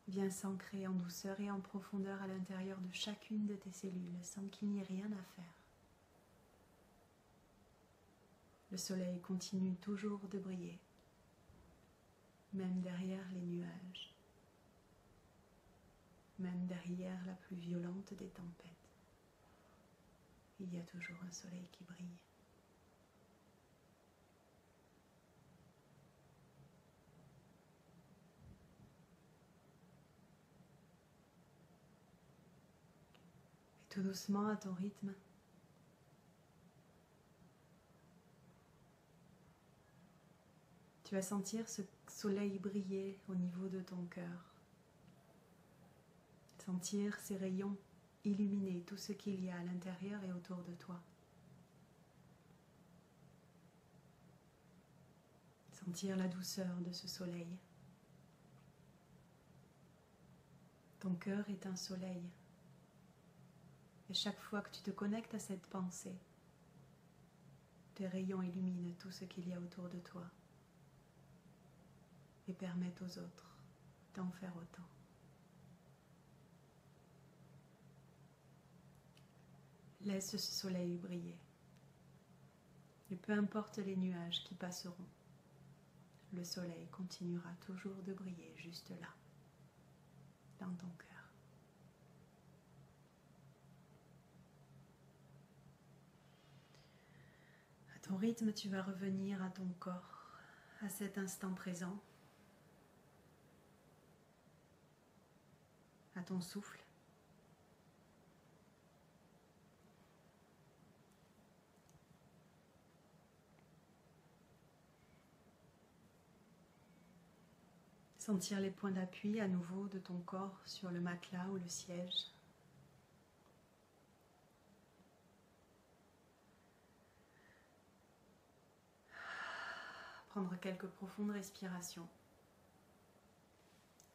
vient s'ancrer en douceur et en profondeur à l'intérieur de chacune de tes cellules sans qu'il n'y ait rien à faire. Le soleil continue toujours de briller, même derrière les nuages, même derrière la plus violente des tempêtes. Il y a toujours un soleil qui brille. Et tout doucement, à ton rythme, tu vas sentir ce soleil briller au niveau de ton cœur. Sentir ces rayons illuminer tout ce qu'il y a à l'intérieur et autour de toi. Sentir la douceur de ce soleil. Ton cœur est un soleil. Et chaque fois que tu te connectes à cette pensée, tes rayons illuminent tout ce qu'il y a autour de toi et permettent aux autres d'en faire autant. Laisse ce soleil briller. Et peu importe les nuages qui passeront, le soleil continuera toujours de briller juste là, dans ton cœur. À ton rythme, tu vas revenir à ton corps, à cet instant présent, à ton souffle. Sentir les points d'appui à nouveau de ton corps sur le matelas ou le siège. Prendre quelques profondes respirations.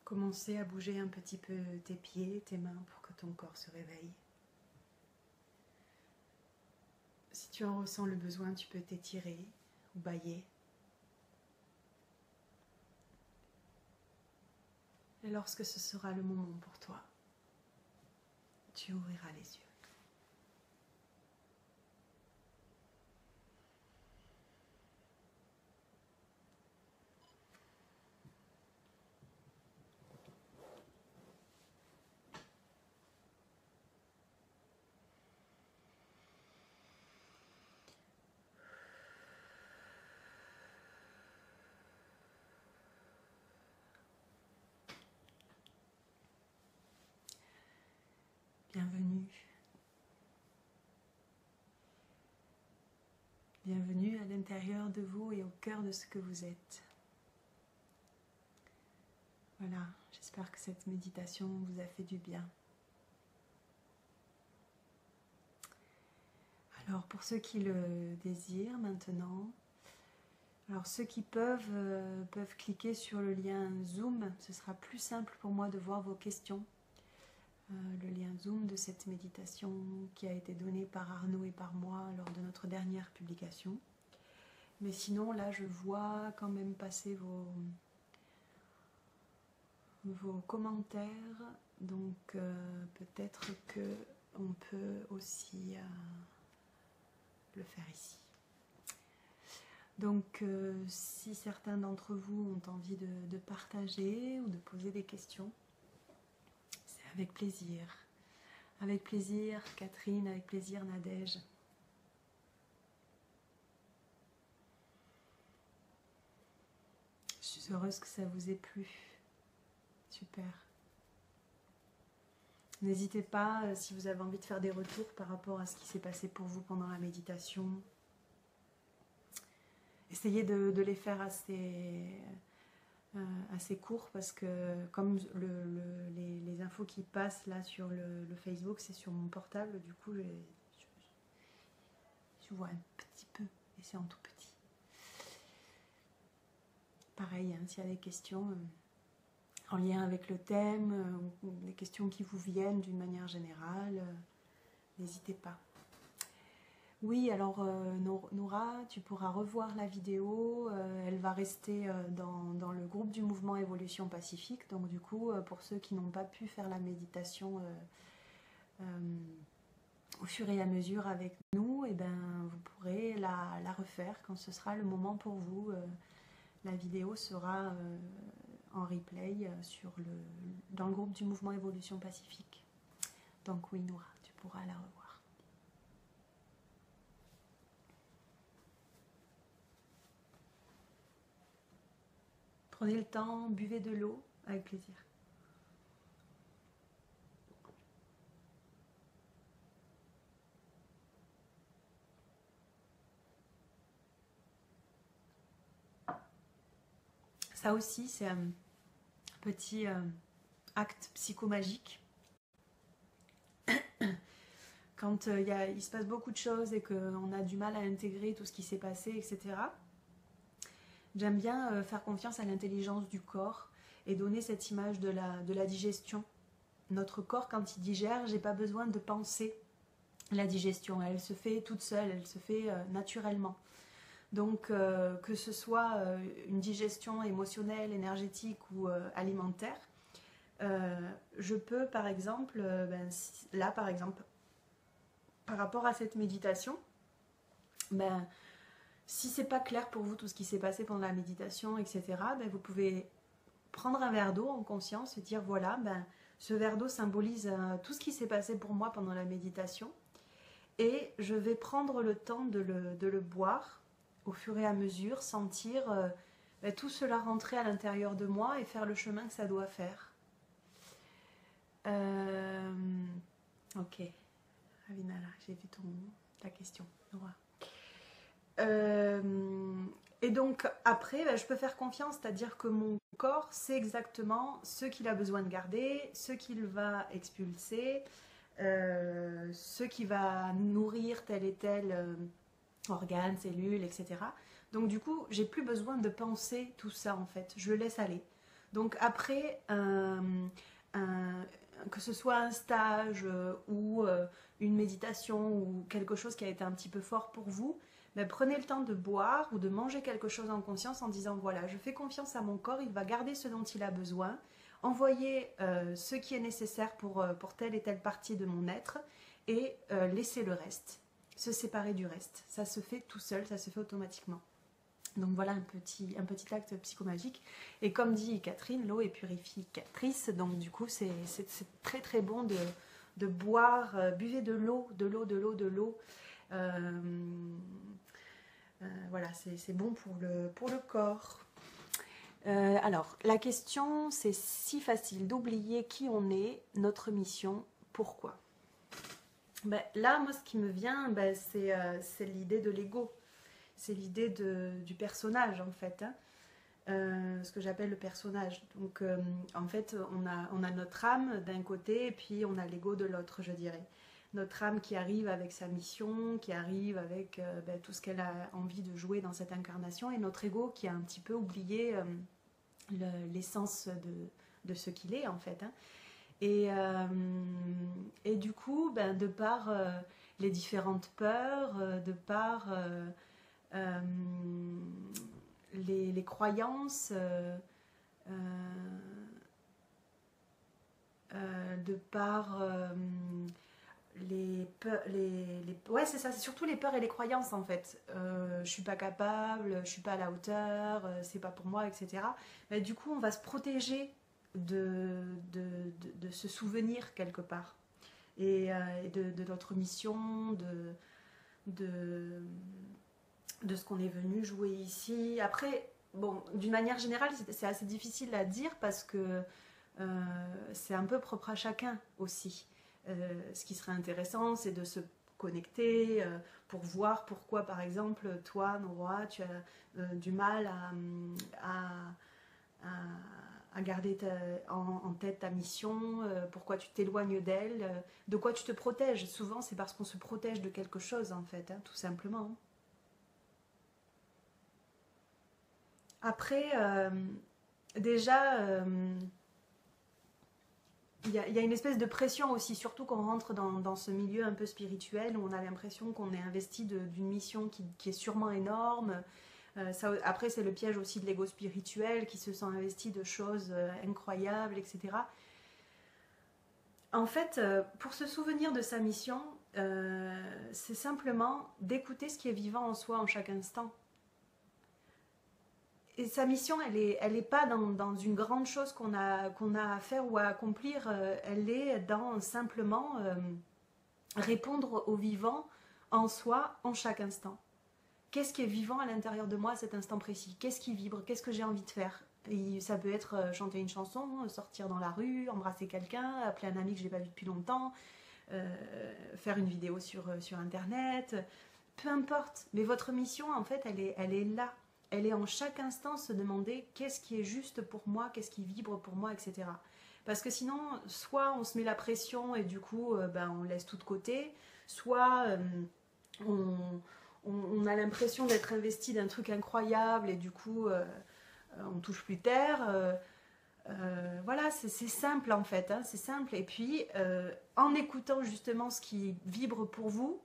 Commencer à bouger un petit peu tes pieds, tes mains pour que ton corps se réveille. Si tu en ressens le besoin, tu peux t'étirer ou bâiller. Et lorsque ce sera le moment pour toi, tu ouvriras les yeux. Bienvenue. Bienvenue à l'intérieur de vous et au cœur de ce que vous êtes. Voilà, j'espère que cette méditation vous a fait du bien. Alors pour ceux qui le désirent maintenant, alors ceux qui peuvent cliquer sur le lien Zoom, ce sera plus simple pour moi de voir vos questions. Le lien Zoom de cette méditation qui a été donnée par Arnaud et par moi lors de notre dernière publication. Mais sinon, là, je vois quand même passer vos commentaires. Donc, peut-être qu'on peut aussi le faire ici. Donc, si certains d'entre vous ont envie de partager ou de poser des questions, avec plaisir. Avec plaisir, Catherine, avec plaisir, Nadège. Je suis heureuse que ça vous ait plu. Super. N'hésitez pas, si vous avez envie de faire des retours par rapport à ce qui s'est passé pour vous pendant la méditation. Essayez de les faire assez court parce que comme les infos qui passent là sur le Facebook, c'est sur mon portable, du coup je vois un petit peu et c'est en tout petit. Pareil, hein, s'il y a des questions en lien avec le thème ou des questions qui vous viennent d'une manière générale, n'hésitez pas. Oui, alors Nora, tu pourras revoir la vidéo, elle va rester dans le groupe du mouvement Évolution Pacifique, donc du coup, pour ceux qui n'ont pas pu faire la méditation au fur et à mesure avec nous, et ben, vous pourrez la refaire quand ce sera le moment pour vous. La vidéo sera en replay dans le groupe du mouvement Évolution Pacifique. Donc oui, Nora, tu pourras la revoir. Prenez le temps, buvez de l'eau, avec plaisir. Ça aussi, c'est un petit acte psychomagique. Quand il se passe beaucoup de choses et qu'on a du mal à intégrer tout ce qui s'est passé, etc. J'aime bien faire confiance à l'intelligence du corps et donner cette image de la digestion. Notre corps, quand il digère, j'ai pas besoin de penser la digestion. Elle se fait toute seule, elle se fait naturellement. Donc, que ce soit une digestion émotionnelle, énergétique ou alimentaire, je peux, par exemple, là, par exemple, par rapport à cette méditation, si c'est pas clair pour vous tout ce qui s'est passé pendant la méditation, etc., vous pouvez prendre un verre d'eau en conscience et dire voilà, ce verre d'eau symbolise tout ce qui s'est passé pour moi pendant la méditation et je vais prendre le temps de le boire au fur et à mesure, sentir tout cela rentrer à l'intérieur de moi et faire le chemin que ça doit faire. Ok, Avinala, j'ai vu ta question, Nora. Et donc après, je peux faire confiance, c'est-à-dire que mon corps sait exactement ce qu'il a besoin de garder, ce qu'il va expulser, ce qui va nourrir tel et tel organe, cellule, etc. Donc du coup, j'ai plus besoin de penser tout ça en fait, je le laisse aller. Donc après, que ce soit un stage ou une méditation ou quelque chose qui a été un petit peu fort pour vous, ben prenez le temps de boire ou de manger quelque chose en conscience en disant voilà, je fais confiance à mon corps, il va garder ce dont il a besoin, envoyer ce qui est nécessaire pour telle et telle partie de mon être et laisser le reste, se séparer du reste. Ça se fait tout seul, ça se fait automatiquement. Donc voilà un petit acte psychomagique. Et comme dit Catherine, l'eau est purificatrice, donc du coup c'est très très bon de boire, buvez de l'eau, voilà, c'est bon pour le corps. Alors, la question, c'est si facile d'oublier qui on est, notre mission, pourquoi? Ben, là, moi, ce qui me vient, ben, c'est l'idée de l'ego. C'est l'idée du personnage, en fait. Hein. Ce que j'appelle le personnage. Donc, en fait, on a notre âme d'un côté, et puis on a l'ego de l'autre, je dirais. Notre âme qui arrive avec sa mission, qui arrive avec ben, tout ce qu'elle a envie de jouer dans cette incarnation, et notre ego qui a un petit peu oublié l'essence de ce qu'il est, en fait. Hein. Et du coup, ben, de par les différentes peurs, de par les croyances, de par ouais, c'est ça, c'est surtout les peurs et les croyances en fait. Je suis pas capable, je suis pas à la hauteur, c'est pas pour moi, etc. Mais du coup, on va se protéger de ce souvenir quelque part et de notre mission, de ce qu'on est venu jouer ici. Après, bon, d'une manière générale, c'est assez difficile à dire parce que c'est un peu propre à chacun aussi. Ce qui serait intéressant, c'est de se connecter pour voir pourquoi, par exemple, toi, Nora, tu as du mal à garder en tête ta mission, pourquoi tu t'éloignes d'elle, de quoi tu te protèges. Souvent, c'est parce qu'on se protège de quelque chose, en fait, hein, tout simplement. Après, déjà... il y a une espèce de pression aussi, surtout quand on rentre dans ce milieu un peu spirituel où on a l'impression qu'on est investi d'une mission qui est sûrement énorme. Après, c'est le piège aussi de l'ego spirituel qui se sent investi de choses incroyables, etc. En fait, pour se souvenir de sa mission, c'est simplement d'écouter ce qui est vivant en soi en chaque instant. Et sa mission, elle est pas dans une grande chose qu'on a à faire ou à accomplir. Elle est dans simplement répondre au vivant en soi, en chaque instant. Qu'est-ce qui est vivant à l'intérieur de moi à cet instant précis? Qu'est-ce qui vibre? Qu'est-ce que j'ai envie de faire? Et ça peut être chanter une chanson, sortir dans la rue, embrasser quelqu'un, appeler un ami que je n'ai pas vu depuis longtemps, faire une vidéo sur Internet. Peu importe. Mais votre mission, en fait, elle est là. Elle est en chaque instant se demander qu'est-ce qui est juste pour moi, qu'est-ce qui vibre pour moi, etc. Parce que sinon, soit on se met la pression et du coup, ben, on laisse tout de côté, soit on a l'impression d'être investi d'un truc incroyable et du coup, on touche plus terre. Voilà, c'est simple en fait, hein, c'est simple. Et puis, en écoutant justement ce qui vibre pour vous,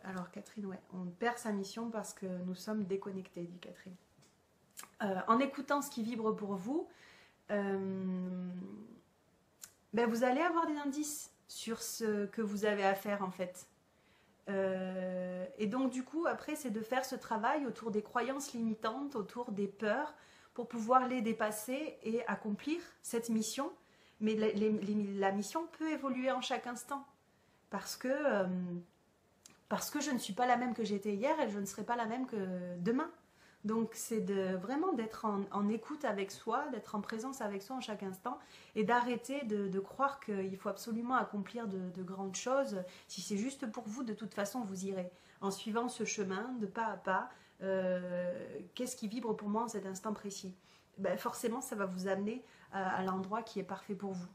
alors Catherine, ouais, on perd sa mission parce que nous sommes déconnectés, dit Catherine. En écoutant ce qui vibre pour vous, ben vous allez avoir des indices sur ce que vous avez à faire en fait. Et donc du coup, après, c'est de faire ce travail autour des croyances limitantes, autour des peurs, pour pouvoir les dépasser et accomplir cette mission. Mais la mission peut évoluer en chaque instant parce que je ne suis pas la même que j'étais hier et je ne serai pas la même que demain. Donc c'est vraiment d'être en écoute avec soi, d'être en présence avec soi en chaque instant et d'arrêter de croire qu'il faut absolument accomplir de grandes choses. Si c'est juste pour vous, de toute façon vous irez en suivant ce chemin de pas à pas. Qu'est-ce qui vibre pour moi en cet instant précis? Ben, forcément ça va vous amener à l'endroit qui est parfait pour vous.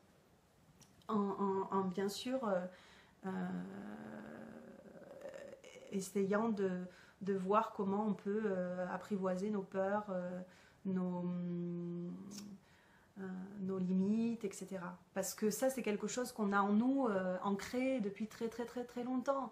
En bien sûr... essayant de voir comment on peut apprivoiser nos peurs, nos limites, etc. Parce que ça, c'est quelque chose qu'on a en nous, ancré depuis très très très très longtemps.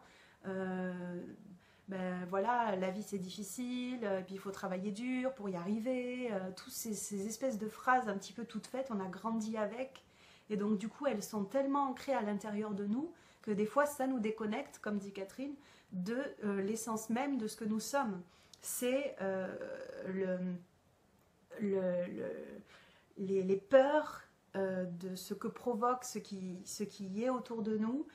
Ben voilà, la vie c'est difficile, puis il faut travailler dur pour y arriver, toutes ces espèces de phrases un petit peu toutes faites, on a grandi avec, et donc du coup elles sont tellement ancrées à l'intérieur de nous que des fois ça nous déconnecte, comme dit Catherine, de l'essence même de ce que nous sommes. C'est les peurs de ce que provoque ce qui est autour de nous,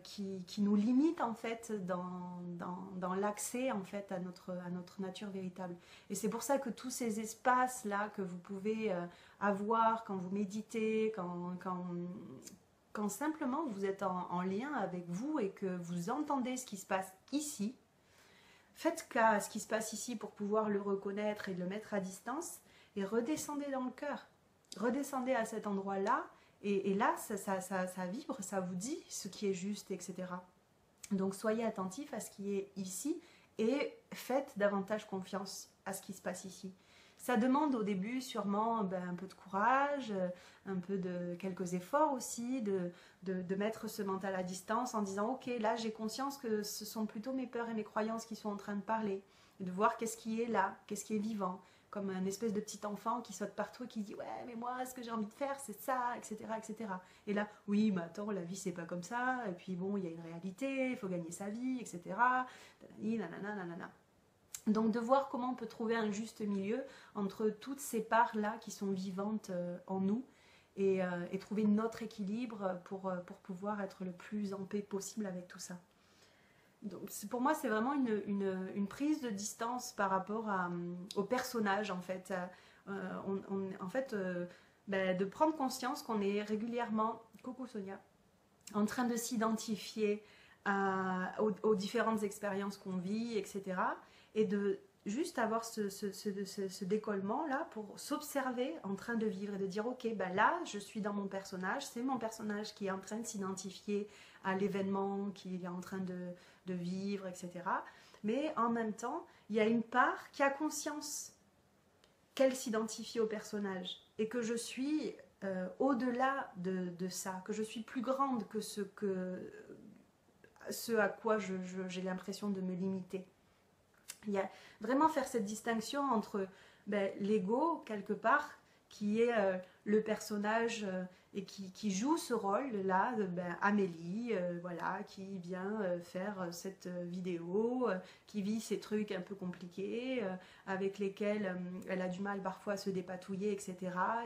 qui nous limite en fait dans l'accès en fait à notre nature véritable. Et c'est pour ça que tous ces espaces là que vous pouvez avoir quand vous méditez, quand simplement vous êtes en lien avec vous et que vous entendez ce qui se passe ici, faites cas à ce qui se passe ici pour pouvoir le reconnaître et le mettre à distance, et redescendez dans le cœur, redescendez à cet endroit là. Et là, ça vibre, ça vous dit ce qui est juste, etc. Donc soyez attentifs à ce qui est ici et faites davantage confiance à ce qui se passe ici. Ça demande au début sûrement un peu de courage, quelques efforts aussi, de mettre ce mental à distance en disant ok, là j'ai conscience que ce sont plutôt mes peurs et mes croyances qui sont en train de parler, et de voir qu'est-ce qui est là, qu'est-ce qui est vivant, comme un espèce de petit enfant qui saute partout et qui dit ouais mais moi ce que j'ai envie de faire c'est ça, etc., etc. Et là oui mais attends, la vie c'est pas comme ça, et puis bon il y a une réalité, il faut gagner sa vie, etc. Nanana. Donc de voir comment on peut trouver un juste milieu entre toutes ces parts là qui sont vivantes en nous, et trouver notre équilibre pour pouvoir être le plus en paix possible avec tout ça. Donc pour moi c'est vraiment une prise de distance par rapport au personnage en fait. De prendre conscience qu'on est régulièrement, coucou Sonia, en train de s'identifier aux différentes expériences qu'on vit, etc. Et de juste avoir ce décollement là pour s'observer en train de vivre et de dire ok, là je suis dans mon personnage, c'est mon personnage qui est en train de s'identifier à l'événement qu'il est en train de vivre, etc. Mais en même temps, il y a une part qui a conscience qu'elle s'identifie au personnage et que je suis au-delà de ça, que je suis plus grande que ce à quoi j'ai l'impression de me limiter. Il y a vraiment faire cette distinction entre l'ego, quelque part, qui est le personnage et qui joue ce rôle-là, Amélie, voilà, qui vient faire cette vidéo, qui vit ces trucs un peu compliqués, avec lesquels elle a du mal parfois à se dépatouiller, etc.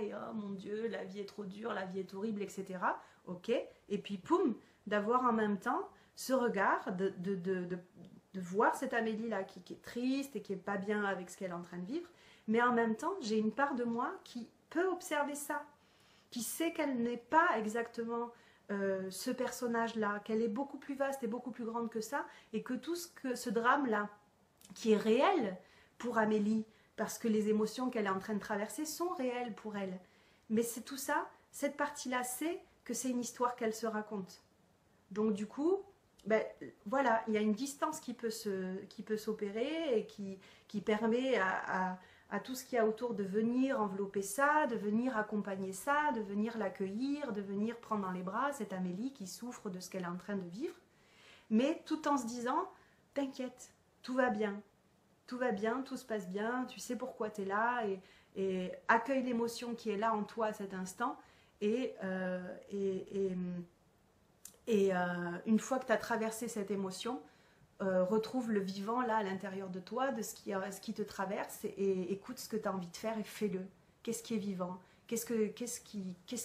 Et oh mon Dieu, la vie est trop dure, la vie est horrible, etc. Ok, et puis poum, d'avoir en même temps ce regard de voir cette Amélie-là qui est triste et qui est pas bien avec ce qu'elle est en train de vivre, mais en même temps, j'ai une part de moi qui peut observer ça, qui sait qu'elle n'est pas exactement ce personnage-là, qu'elle est beaucoup plus vaste et beaucoup plus grande que ça, et que tout ce drame-là, qui est réel pour Amélie, parce que les émotions qu'elle est en train de traverser sont réelles pour elle. Mais c'est tout ça, cette partie-là sait que c'est une histoire qu'elle se raconte. Donc du coup, voilà, il y a une distance qui peut s'opérer et qui permet à tout ce qu'il y a autour de venir envelopper ça, de venir accompagner ça, de venir l'accueillir, de venir prendre dans les bras cette Amélie qui souffre de ce qu'elle est en train de vivre, mais tout en se disant t'inquiète, tout va bien, tout se passe bien, tu sais pourquoi tu es là, et accueille l'émotion qui est là en toi à cet instant, et une fois que tu as traversé cette émotion, retrouve le vivant là à l'intérieur de toi, de ce qui te traverse, et écoute ce que tu as envie de faire et fais-le. Qu'est-ce qui est vivant? Qu'est-ce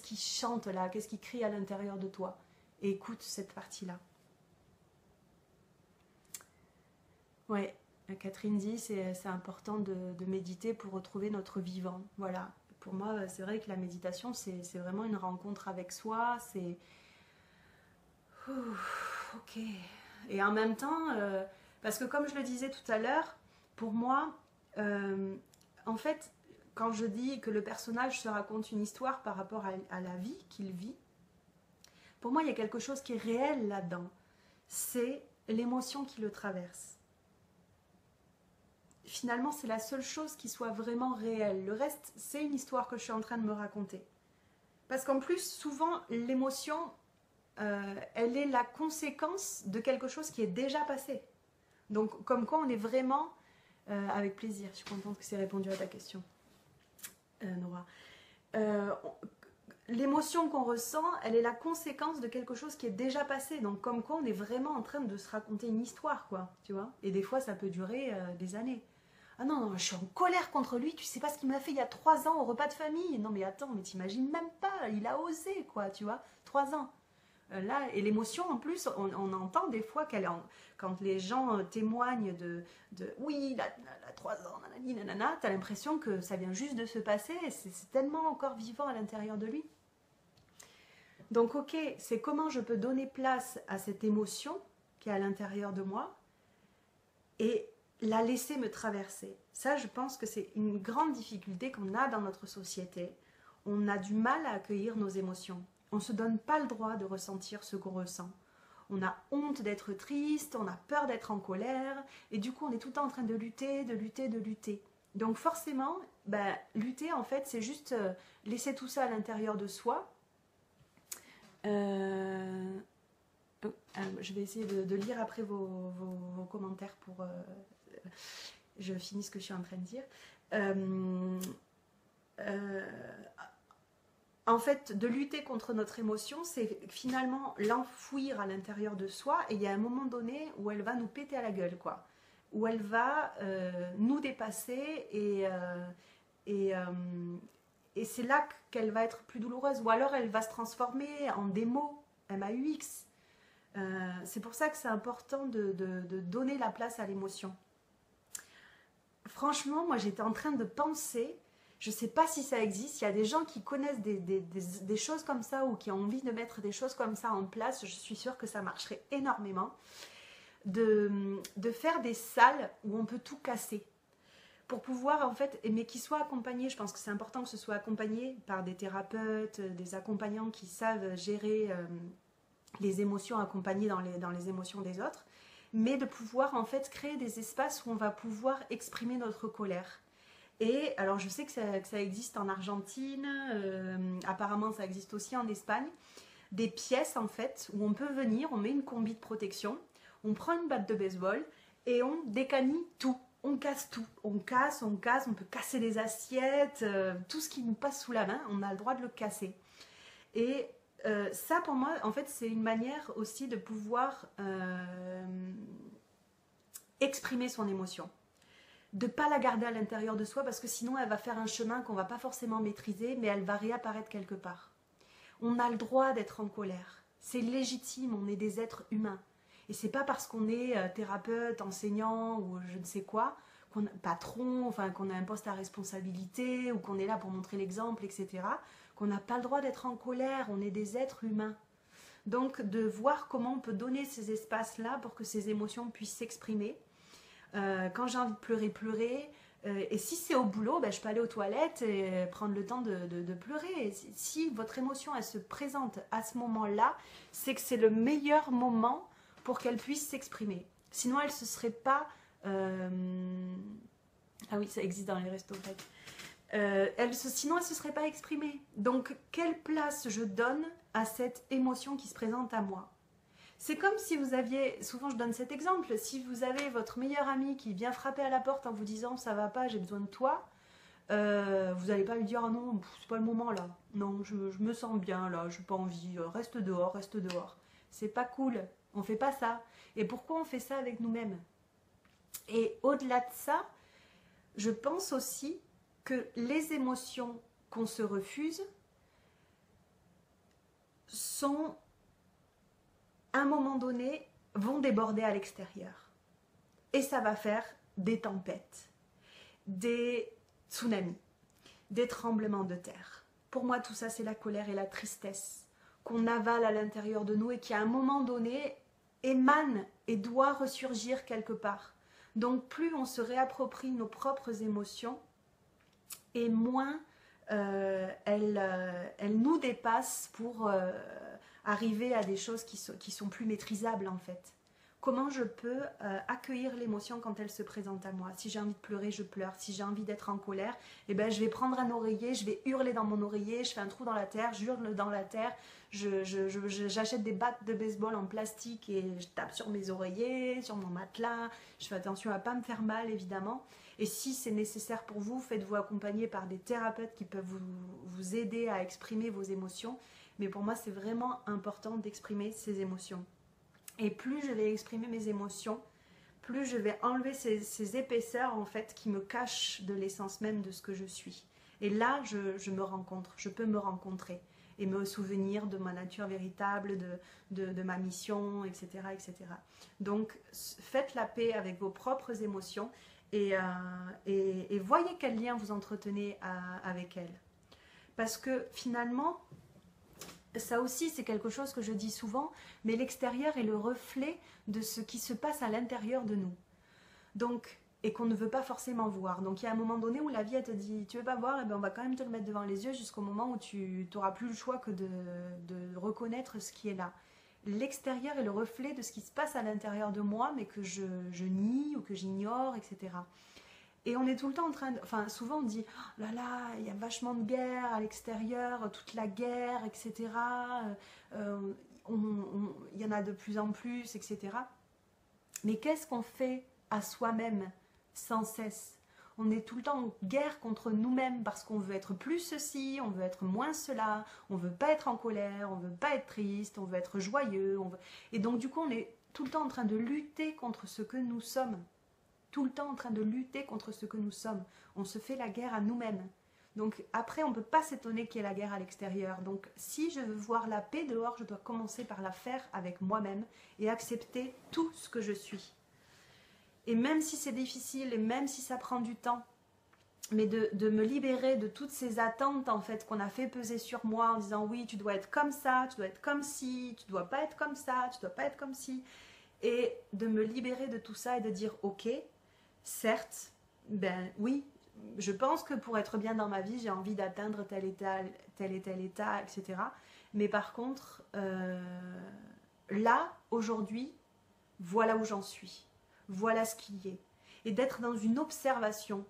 qui chante là? Qu'est-ce qui crie à l'intérieur de toi? Et écoute cette partie-là. Ouais, Catherine dit c'est important de méditer pour retrouver notre vivant. Voilà, pour moi c'est vrai que la méditation c'est vraiment une rencontre avec soi, c'est... Ok. Et en même temps, parce que comme je le disais tout à l'heure, pour moi, en fait, quand je dis que le personnage se raconte une histoire par rapport à la vie qu'il vit, pour moi, il y a quelque chose qui est réel là-dedans. C'est l'émotion qui le traverse. finalement, c'est la seule chose qui soit vraiment réelle. Le reste, c'est une histoire que je suis en train de me raconter. Parce qu'en plus, souvent, l'émotion, elle est la conséquence de quelque chose qui est déjà passé. Donc, comme quoi on est vraiment... avec plaisir, je suis contente que c'est répondu à ta question, Nora. L'émotion qu'on ressent, elle est la conséquence de quelque chose qui est déjà passé. Donc, comme quoi on est vraiment en train de se raconter une histoire, quoi, tu vois. Et des fois, ça peut durer des années. Ah non, non, je suis en colère contre lui, tu sais pas ce qu'il m'a fait il y a 3 ans au repas de famille. Non mais attends, mais t'imagines même pas, il a osé, quoi, tu vois, 3 ans. Là, et l'émotion, en plus, on entend des fois quand les gens témoignent oui, il a 3 ans, nanani, nanana, t'as l'impression que ça vient juste de se passer, et c'est tellement encore vivant à l'intérieur de lui. Donc, ok, c'est comment je peux donner place à cette émotion qui est à l'intérieur de moi et la laisser me traverser. Ça, je pense que c'est une grande difficulté qu'on a dans notre société. On a du mal à accueillir nos émotions. On ne se donne pas le droit de ressentir ce qu'on ressent. On a honte d'être triste, on a peur d'être en colère, et du coup on est tout le temps en train de lutter, de lutter, de lutter. Donc forcément, lutter en fait c'est juste laisser tout ça à l'intérieur de soi. Je vais essayer de lire après vos commentaires pour... je finis ce que je suis en train de dire. En fait, de lutter contre notre émotion, c'est finalement l'enfouir à l'intérieur de soi, et il y a un moment donné où elle va nous péter à la gueule, quoi. Où elle va nous dépasser, et c'est là qu'elle va être plus douloureuse. Ou alors elle va se transformer en des mots, MAUX. C'est pour ça que c'est important de donner la place à l'émotion. Franchement, moi j'étais en train de penser... Je ne sais pas si ça existe, il y a des gens qui connaissent des choses comme ça ou qui ont envie de mettre des choses comme ça en place. Je suis sûre que ça marcherait énormément. De faire des salles où on peut tout casser. Pour pouvoir en fait, mais qui soient accompagnés, je pense que c'est important que ce soit accompagné par des thérapeutes, des accompagnants qui savent gérer les émotions, accompagner dans les émotions des autres. Mais de pouvoir en fait créer des espaces où on va pouvoir exprimer notre colère. Et alors je sais que ça existe en Argentine, apparemment ça existe aussi en Espagne, des pièces en fait où on peut venir, on met une combi de protection, on prend une batte de baseball et on décanille tout, on casse tout, on peut casser des assiettes, tout ce qui nous passe sous la main, on a le droit de le casser. Et ça pour moi en fait c'est une manière aussi de pouvoir exprimer son émotion. De ne pas la garder à l'intérieur de soi parce que sinon elle va faire un chemin qu'on ne va pas forcément maîtriser, mais elle va réapparaître quelque part. On a le droit d'être en colère, c'est légitime, on est des êtres humains. Et c'est pas parce qu'on est thérapeute, enseignant ou je ne sais quoi, patron, enfin qu'on a un poste à responsabilité ou qu'on est là pour montrer l'exemple, etc., qu'on n'a pas le droit d'être en colère, on est des êtres humains. Donc de voir comment on peut donner ces espaces-là pour que ces émotions puissent s'exprimer. Quand j'ai envie de pleurer, et si c'est au boulot, je peux aller aux toilettes et prendre le temps de pleurer. Et si votre émotion elle se présente à ce moment-là, c'est que c'est le meilleur moment pour qu'elle puisse s'exprimer. Sinon elle ne se serait pas... Ah oui, ça existe dans les restos. Sinon elle ne se serait pas exprimée. Donc quelle place je donne à cette émotion qui se présente à moi? C'est comme si vous aviez, souvent je donne cet exemple, si vous avez votre meilleur ami qui vient frapper à la porte en vous disant ça va pas, j'ai besoin de toi, vous n'allez pas lui dire ah non, c'est pas le moment là, non, je me sens bien là, j'ai pas envie, reste dehors, reste dehors. C'est pas cool, on fait pas ça. Et pourquoi on fait ça avec nous-mêmes? Et au-delà de ça, je pense aussi que les émotions qu'on se refuse sont... à un moment donné, vont déborder à l'extérieur. Et ça va faire des tempêtes, des tsunamis, des tremblements de terre. Pour moi, tout ça, c'est la colère et la tristesse qu'on avale à l'intérieur de nous et qui, à un moment donné, émane et doit ressurgir quelque part. Donc, plus on se réapproprie nos propres émotions, et moins elles nous dépassent pour... arriver à des choses qui sont plus maîtrisables en fait. Comment je peux accueillir l'émotion quand elle se présente à moi? Si j'ai envie de pleurer, je pleure. Si j'ai envie d'être en colère, eh ben, je vais prendre un oreiller, je vais hurler dans mon oreiller, je fais un trou dans la terre, j'hurle dans la terre, j'achète des battes de baseball en plastique et je tape sur mes oreillers, sur mon matelas. Je fais attention à ne pas me faire mal, évidemment. Et si c'est nécessaire pour vous, faites-vous accompagner par des thérapeutes qui peuvent vous aider à exprimer vos émotions. Mais pour moi, c'est vraiment important d'exprimer ces émotions. Et plus je vais exprimer mes émotions, plus je vais enlever ces épaisseurs en fait qui me cachent de l'essence même de ce que je suis. Et là, je me rencontre, je peux me rencontrer et me souvenir de ma nature véritable, de ma mission, etc., etc. Donc, faites la paix avec vos propres émotions et voyez quel lien vous entretenez avec elles. Parce que finalement, ça aussi, c'est quelque chose que je dis souvent, mais l'extérieur est le reflet de ce qui se passe à l'intérieur de nous. Donc, et qu'on ne veut pas forcément voir. Donc, il y a un moment donné où la vie, elle te dit, tu veux pas voir, et bien on va quand même te le mettre devant les yeux jusqu'au moment où tu n'auras plus le choix que de reconnaître ce qui est là. L'extérieur est le reflet de ce qui se passe à l'intérieur de moi, mais que je nie ou que j'ignore, etc. Et on est tout le temps en train de... Enfin, souvent on dit, oh là là, il y a vachement de guerre à l'extérieur, toute la guerre, etc. Il y en a de plus en plus, etc. Mais qu'est-ce qu'on fait à soi-même sans cesse? On est tout le temps en guerre contre nous-mêmes parce qu'on veut être plus ceci, on veut être moins cela, on veut pas être en colère, on veut pas être triste, on veut être joyeux. Et donc du coup, on est tout le temps en train de lutter contre ce que nous sommes. Tout le temps en train de lutter contre ce que nous sommes. On se fait la guerre à nous-mêmes. Donc après, on ne peut pas s'étonner qu'il y ait la guerre à l'extérieur. Donc si je veux voir la paix dehors, je dois commencer par la faire avec moi-même et accepter tout ce que je suis. Et même si c'est difficile et même si ça prend du temps, mais de me libérer de toutes ces attentes en fait qu'on a fait peser sur moi en disant oui, tu dois être comme ça, tu dois être comme ci, tu dois pas être comme ça, tu dois pas être comme ci. Et de me libérer de tout ça et de dire ok, certes, ben oui, je pense que pour être bien dans ma vie, j'ai envie d'atteindre tel et tel état, etc. Mais par contre, là, aujourd'hui, voilà où j'en suis. Voilà ce qui est. Et d'être dans une observation.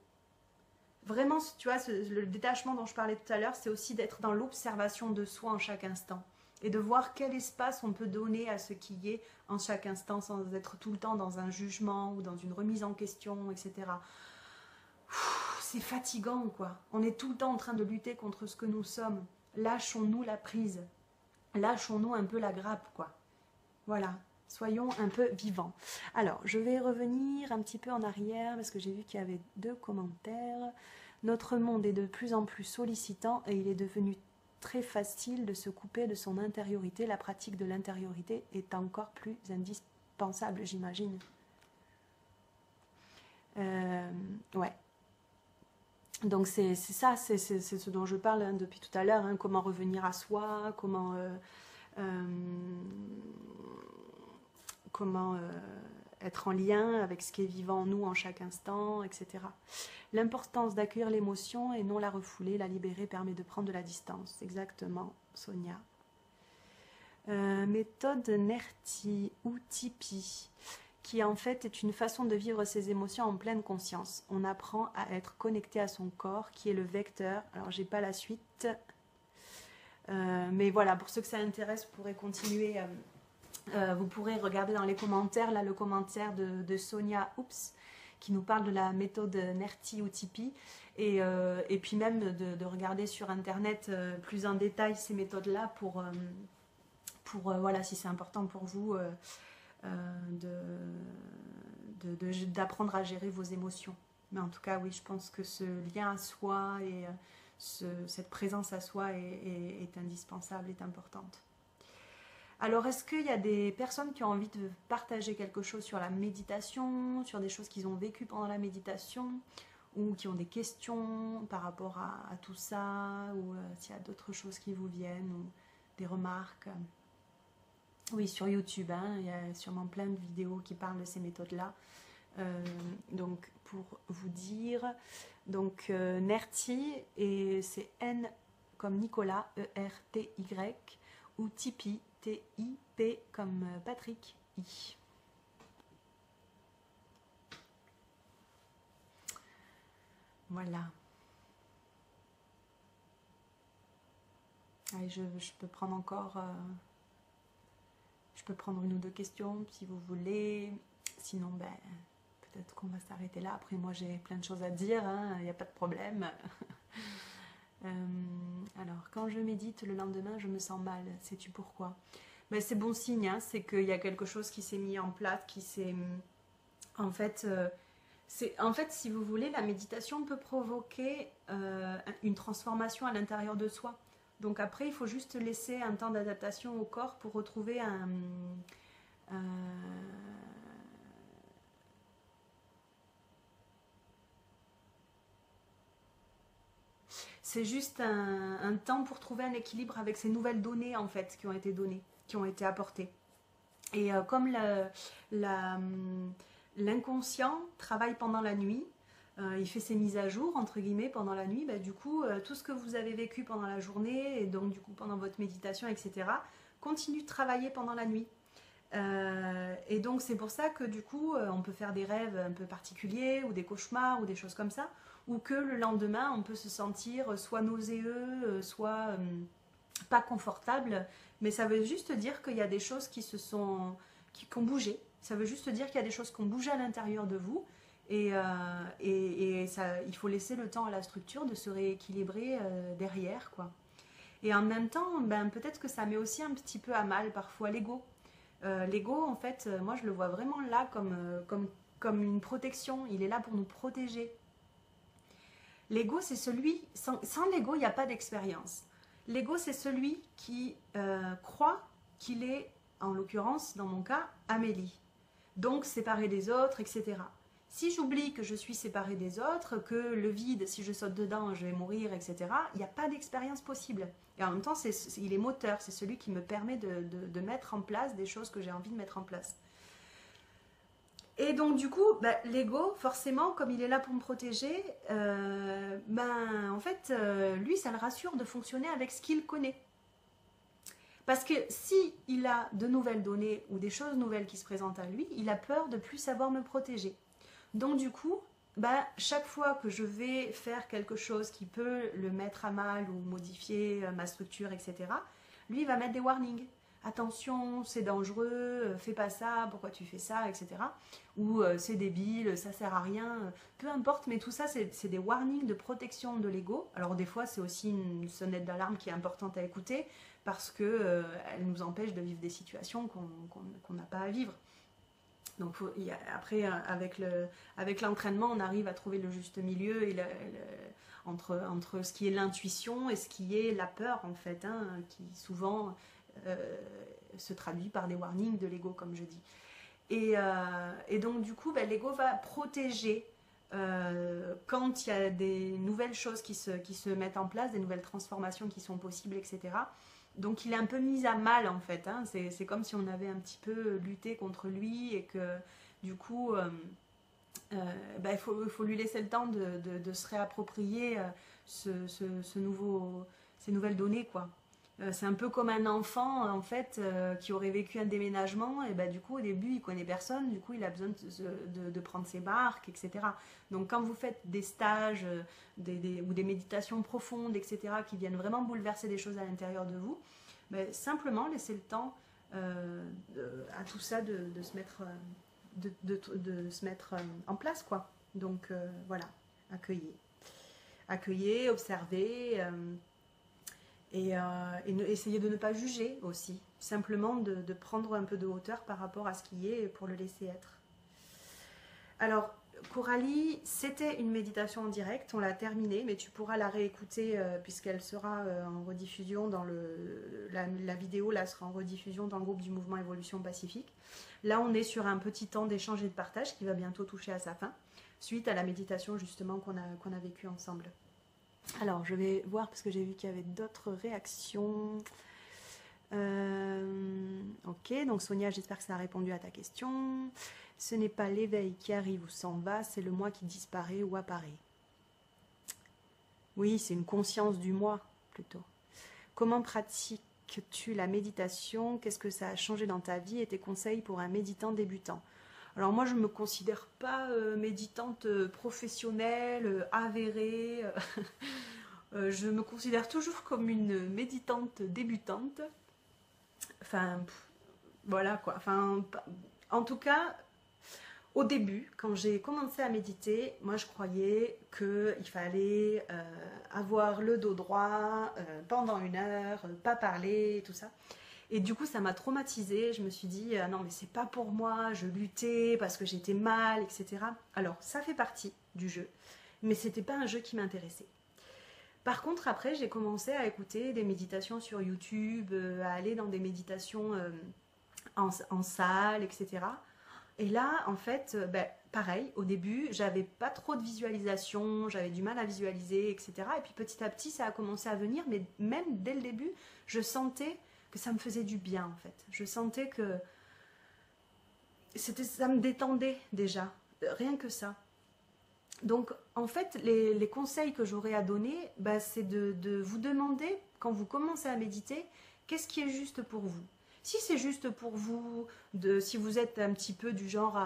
Vraiment, tu vois, le détachement dont je parlais tout à l'heure, c'est aussi d'être dans l'observation de soi en chaque instant. Et de voir quel espace on peut donner à ce qui est en chaque instant sans être tout le temps dans un jugement ou dans une remise en question, etc. C'est fatigant, quoi. On est tout le temps en train de lutter contre ce que nous sommes. Lâchons-nous la prise. Lâchons-nous un peu la grappe, quoi. Voilà. Soyons un peu vivants. Alors, je vais revenir un petit peu en arrière parce que j'ai vu qu'il y avait 2 commentaires. Notre monde est de plus en plus sollicitant et il est devenu très facile de se couper de son intériorité. La pratique de l'intériorité est encore plus indispensable, j'imagine. Ouais. Donc c'est ça, c'est ce dont je parle hein, depuis tout à l'heure, hein, comment revenir à soi, comment être en lien avec ce qui est vivant en nous en chaque instant, etc. L'importance d'accueillir l'émotion et non la refouler, la libérer permet de prendre de la distance. Exactement, Sonia. Méthode Nerti ou Tipeee, qui en fait est une façon de vivre ses émotions en pleine conscience. On apprend à être connecté à son corps, qui est le vecteur. Alors, j'ai pas la suite. Mais voilà, pour ceux que ça intéresse, vous pourrez continuer... vous pourrez regarder dans les commentaires, là, le commentaire de Sonia Oops, qui nous parle de la méthode Nerti ou Tipeee. Et puis même de regarder sur Internet plus en détail ces méthodes-là pour voilà, si c'est important pour vous d'apprendre à gérer vos émotions. Mais en tout cas, oui, je pense que ce lien à soi et cette présence à soi est indispensable, est importante. Alors, est-ce qu'il y a des personnes qui ont envie de partager quelque chose sur la méditation, sur des choses qu'ils ont vécues pendant la méditation, ou qui ont des questions par rapport à tout ça, ou s'il y a d'autres choses qui vous viennent, ou des remarques? Oui, sur YouTube, hein, il y a sûrement plein de vidéos qui parlent de ces méthodes-là. Donc, pour vous dire, donc Nerti, et c'est N comme Nicolas, E-R-T-Y, ou Tipeee, T-I-P comme Patrick, I. Voilà. Allez, je peux prendre encore... je peux prendre une ou deux questions si vous voulez. Sinon, ben, peut-être qu'on va s'arrêter là. Après, moi, j'ai plein de choses à dire, hein, il n'y a pas de problème. Alors, quand je médite le lendemain, je me sens mal. Sais-tu pourquoi? Ben, c'est bon signe, hein, c'est qu'il y a quelque chose qui s'est mis en place, qui s'est... En fait, si vous voulez, la méditation peut provoquer une transformation à l'intérieur de soi. Donc après, il faut juste laisser un temps d'adaptation au corps pour retrouver un- c'est juste un temps pour trouver un équilibre avec ces nouvelles données en fait qui ont été données, qui ont été apportées. Et comme l'inconscient travaille pendant la nuit, il fait ses mises à jour entre guillemets pendant la nuit, bah, du coup tout ce que vous avez vécu pendant la journée et donc du coup pendant votre méditation, etc., continue de travailler pendant la nuit. Et donc c'est pour ça que du coup on peut faire des rêves un peu particuliers ou des cauchemars ou des choses comme ça, ou que le lendemain on peut se sentir soit nauséeux, soit pas confortable, mais ça veut juste dire qu'il y a des choses qui ont bougé. Ça veut juste dire qu'il y a des choses qui ont bougé à l'intérieur de vous et ça, il faut laisser le temps à la structure de se rééquilibrer derrière, quoi. Et en même temps, ben, peut-être que ça met aussi un petit peu à mal parfois l'ego. L'ego, en fait, moi je le vois vraiment là comme une protection. Il est là pour nous protéger. L'ego, c'est celui... Sans l'ego, il n'y a pas d'expérience. L'ego, c'est celui qui croit qu'il est, en l'occurrence, dans mon cas, Amélie. Donc séparé des autres, etc. Si j'oublie que je suis séparée des autres, que le vide, si je saute dedans, je vais mourir, etc., il n'y a pas d'expérience possible. Et en même temps, il est moteur, c'est celui qui me permet de mettre en place des choses que j'ai envie de mettre en place. Et donc du coup, bah, l'ego, forcément, comme il est là pour me protéger, en fait, lui, ça le rassure de fonctionner avec ce qu'il connaît. Parce que si il a de nouvelles données ou des choses nouvelles qui se présentent à lui, il a peur de plus savoir me protéger. Donc du coup, bah, chaque fois que je vais faire quelque chose qui peut le mettre à mal ou modifier ma structure, etc., lui, il va mettre des warnings. Attention, c'est dangereux, fais pas ça, pourquoi tu fais ça, etc. Ou c'est débile, ça sert à rien, peu importe, mais tout ça, c'est des warnings de protection de l'ego. Alors des fois, c'est aussi une sonnette d'alarme qui est importante à écouter, parce que elle nous empêche de vivre des situations qu'on n'a pas à vivre. Donc après, avec l'entraînement, on arrive à trouver le juste milieu et entre ce qui est l'intuition et ce qui est la peur, en fait, hein, qui souvent se traduit par des warnings de l'ego, comme je dis. Et donc, du coup, l'ego va protéger quand il y a des nouvelles choses qui se mettent en place, des nouvelles transformations qui sont possibles, etc. Donc il est un peu mis à mal en fait, hein. C'est comme si on avait un petit peu lutté contre lui et que du coup il faut lui laisser le temps de se réapproprier ces nouvelles données, quoi. C'est un peu comme un enfant en fait qui aurait vécu un déménagement et du coup au début il connaît personne, du coup il a besoin de prendre ses marques, etc. Donc quand vous faites des stages ou des méditations profondes, etc., qui viennent vraiment bouleverser des choses à l'intérieur de vous, simplement laissez le temps à tout ça de se mettre, de se mettre en place, quoi. Donc voilà, accueillez, observez. Et essayer de ne pas juger aussi, simplement de prendre un peu de hauteur par rapport à ce qui est pour le laisser être. Alors, Coralie, c'était une méditation en direct, on l'a terminée, mais tu pourras la réécouter puisqu'elle sera en rediffusion dans la vidéo, là sera en rediffusion dans le groupe du mouvement Évolution Pacifique. Là, on est sur un petit temps d'échange et de partage qui va bientôt toucher à sa fin, suite à la méditation justement qu'on a vécue ensemble. Alors, je vais voir parce que j'ai vu qu'il y avait d'autres réactions. Ok, donc Sonia, j'espère que ça a répondu à ta question. Ce n'est pas l'éveil qui arrive ou s'en va, c'est le moi qui disparaît ou apparaît. Oui, c'est une conscience du moi, plutôt. Comment pratiques-tu la méditation? Qu'est-ce que ça a changé dans ta vie et tes conseils pour un méditant débutant? Alors moi je ne me considère pas méditante professionnelle, avérée. Je me considère toujours comme une méditante débutante. Enfin, voilà quoi. Enfin, en tout cas, au début, quand j'ai commencé à méditer, moi je croyais qu'il fallait avoir le dos droit pendant 1 heure, pas parler, tout ça. Et du coup, ça m'a traumatisée. Je me suis dit, ah non, mais c'est pas pour moi, je luttais parce que j'étais mal, etc. Alors, ça fait partie du jeu, mais c'était pas un jeu qui m'intéressait. Par contre, après, j'ai commencé à écouter des méditations sur YouTube, à aller dans des méditations en salle, etc. Et là, en fait, pareil, au début, j'avais pas trop de visualisation, j'avais du mal à visualiser, etc. Et puis petit à petit, ça a commencé à venir, mais même dès le début, je sentais que ça me faisait du bien, en fait. Je sentais que ça me détendait déjà, rien que ça. Donc, en fait, les conseils que j'aurais à donner, c'est de vous demander, quand vous commencez à méditer, qu'est-ce qui est juste pour vous. Si c'est juste pour vous, si vous êtes un petit peu du genre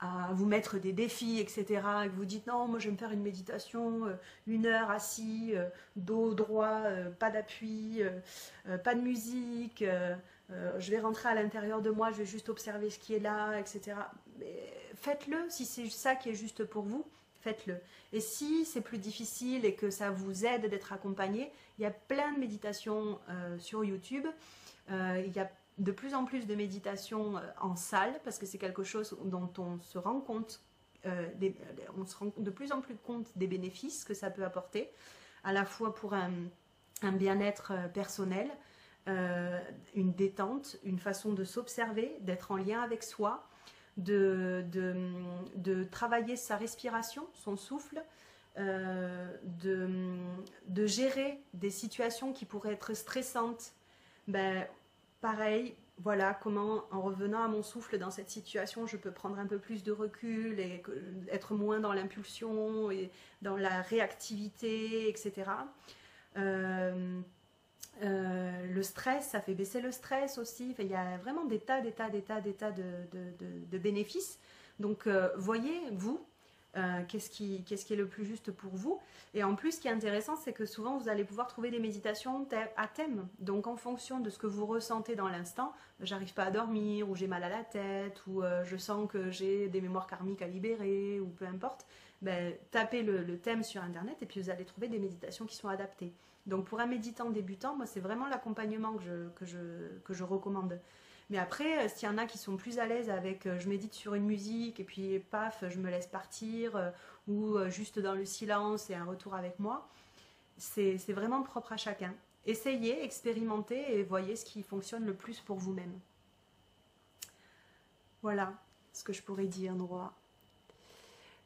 à vous mettre des défis, etc., et que vous dites non, moi je vais me faire une méditation, 1 heure assis, dos droit, pas d'appui, pas de musique, je vais rentrer à l'intérieur de moi, je vais juste observer ce qui est là, etc. Mais faites-le, si c'est ça qui est juste pour vous, faites-le. Et si c'est plus difficile et que ça vous aide d'être accompagné, il y a plein de méditations sur YouTube. Il y a de plus en plus de méditation en salle parce que c'est quelque chose dont on se rend compte, on se rend de plus en plus compte des bénéfices que ça peut apporter, à la fois pour un bien-être personnel, une détente, une façon de s'observer, d'être en lien avec soi, de travailler sa respiration, son souffle, de gérer des situations qui pourraient être stressantes. Pareil, voilà comment en revenant à mon souffle dans cette situation, je peux prendre un peu plus de recul et être moins dans l'impulsion et dans la réactivité, etc. Le stress, ça fait baisser le stress aussi. Enfin, il y a vraiment des tas de bénéfices. Donc, voyez, vous, qu'est-ce qui est le plus juste pour vous. Et en plus, ce qui est intéressant, c'est que souvent, vous allez pouvoir trouver des méditations à thème. Donc, en fonction de ce que vous ressentez dans l'instant, j'arrive pas à dormir, ou j'ai mal à la tête, ou je sens que j'ai des mémoires karmiques à libérer, ou peu importe, tapez le thème sur Internet et puis vous allez trouver des méditations qui sont adaptées. Donc, pour un méditant débutant, moi, c'est vraiment l'accompagnement que je recommande. Mais après, s'il y en a qui sont plus à l'aise avec je médite sur une musique et puis paf, je me laisse partir, ou juste dans le silence et un retour avec moi, c'est vraiment propre à chacun. Essayez, expérimentez et voyez ce qui fonctionne le plus pour vous-même. Voilà ce que je pourrais dire, droit.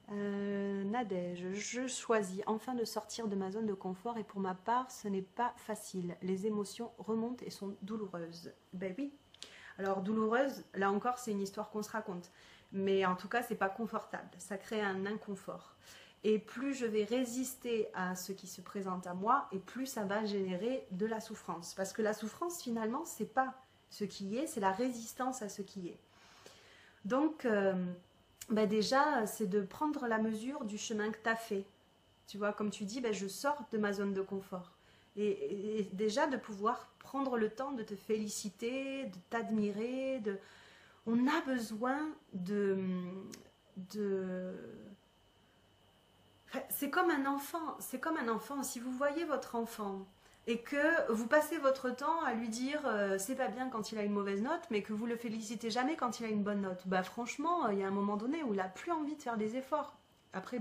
Nadège, je choisis enfin de sortir de ma zone de confort et pour ma part, ce n'est pas facile. Les émotions remontent et sont douloureuses. Ben oui. Alors douloureuse, là encore, c'est une histoire qu'on se raconte. Mais en tout cas, c'est pas confortable. Ça crée un inconfort. Et plus je vais résister à ce qui se présente à moi, et plus ça va générer de la souffrance. Parce que la souffrance, finalement, c'est pas ce qui est, c'est la résistance à ce qui est. Donc, déjà, c'est de prendre la mesure du chemin que tu as fait. Tu vois, comme tu dis, je sors de ma zone de confort. Et déjà, de pouvoir prendre le temps de te féliciter, de t'admirer. On a besoin c'est comme un enfant. C'est comme un enfant. Si vous voyez votre enfant et que vous passez votre temps à lui dire c'est pas bien quand il a une mauvaise note, mais que vous le félicitez jamais quand il a une bonne note, franchement, il y a un moment donné où il n'a plus envie de faire des efforts. Après,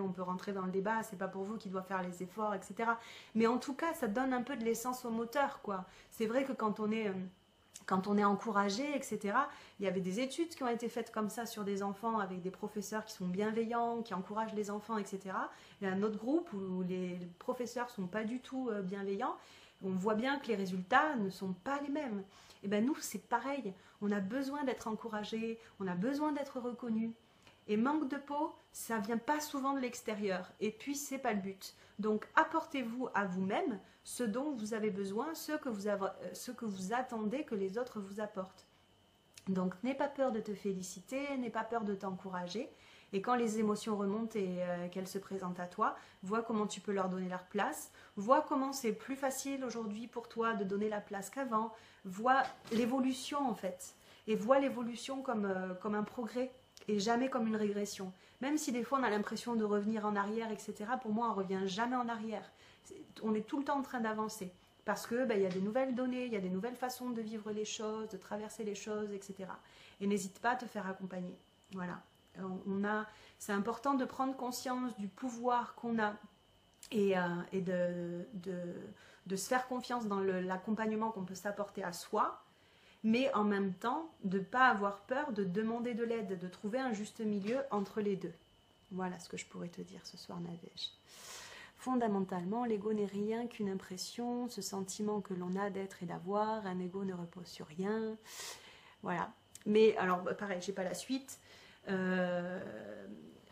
on peut rentrer dans le débat, c'est pas pour vous qui doit faire les efforts, etc. Mais en tout cas, ça donne un peu de l'essence au moteur, quoi. C'est vrai que quand on est encouragé, etc., il y avait des études qui ont été faites comme ça sur des enfants avec des professeurs qui sont bienveillants, qui encouragent les enfants, etc. Il y a un autre groupe où les professeurs ne sont pas du tout bienveillants. On voit bien que les résultats ne sont pas les mêmes. Et nous, c'est pareil. On a besoin d'être encouragé, on a besoin d'être reconnu. Et manque de peau, ça ne vient pas souvent de l'extérieur. Et puis, ce n'est pas le but. Donc, apportez-vous à vous-même ce dont vous avez besoin, ce que vous attendez que les autres vous apportent. Donc n'aie pas peur de te féliciter, n'aie pas peur de t'encourager. Et quand les émotions remontent et qu'elles se présentent à toi, vois comment tu peux leur donner leur place. Vois comment c'est plus facile aujourd'hui pour toi de donner la place qu'avant. Vois l'évolution en fait. Et vois l'évolution comme un progrès et jamais comme une régression. Même si des fois on a l'impression de revenir en arrière, etc. Pour moi, on ne revient jamais en arrière. On est tout le temps en train d'avancer. Parce que y a des nouvelles données, il y a des nouvelles façons de vivre les choses, de traverser les choses, etc. Et n'hésite pas à te faire accompagner. Voilà. C'est important de prendre conscience du pouvoir qu'on a et de se faire confiance dans l'accompagnement qu'on peut s'apporter à soi, mais en même temps de ne pas avoir peur de demander de l'aide, de trouver un juste milieu entre les deux. Voilà ce que je pourrais te dire ce soir, Nadège. Fondamentalement, l'ego n'est rien qu'une impression, ce sentiment que l'on a d'être et d'avoir. Un ego ne repose sur rien. Voilà. Mais alors, pareil, j'ai pas la suite.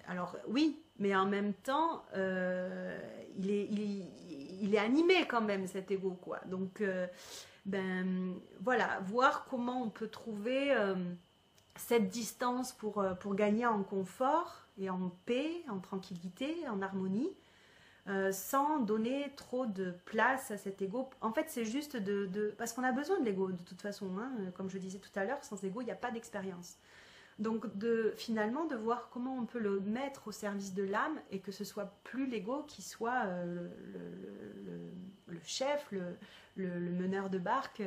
Alors oui, mais en même temps, il est animé quand même, cet ego, quoi. Donc, voilà, voir comment on peut trouver cette distance pour gagner en confort et en paix, en tranquillité, en harmonie. Sans donner trop de place à cet ego. En fait, c'est juste parce qu'on a besoin de l'ego de toute façon, hein. Comme je disais tout à l'heure, sans ego, il n'y a pas d'expérience. Donc, finalement, de voir comment on peut le mettre au service de l'âme et que ce soit plus l'ego qui soit le chef, le meneur de barque,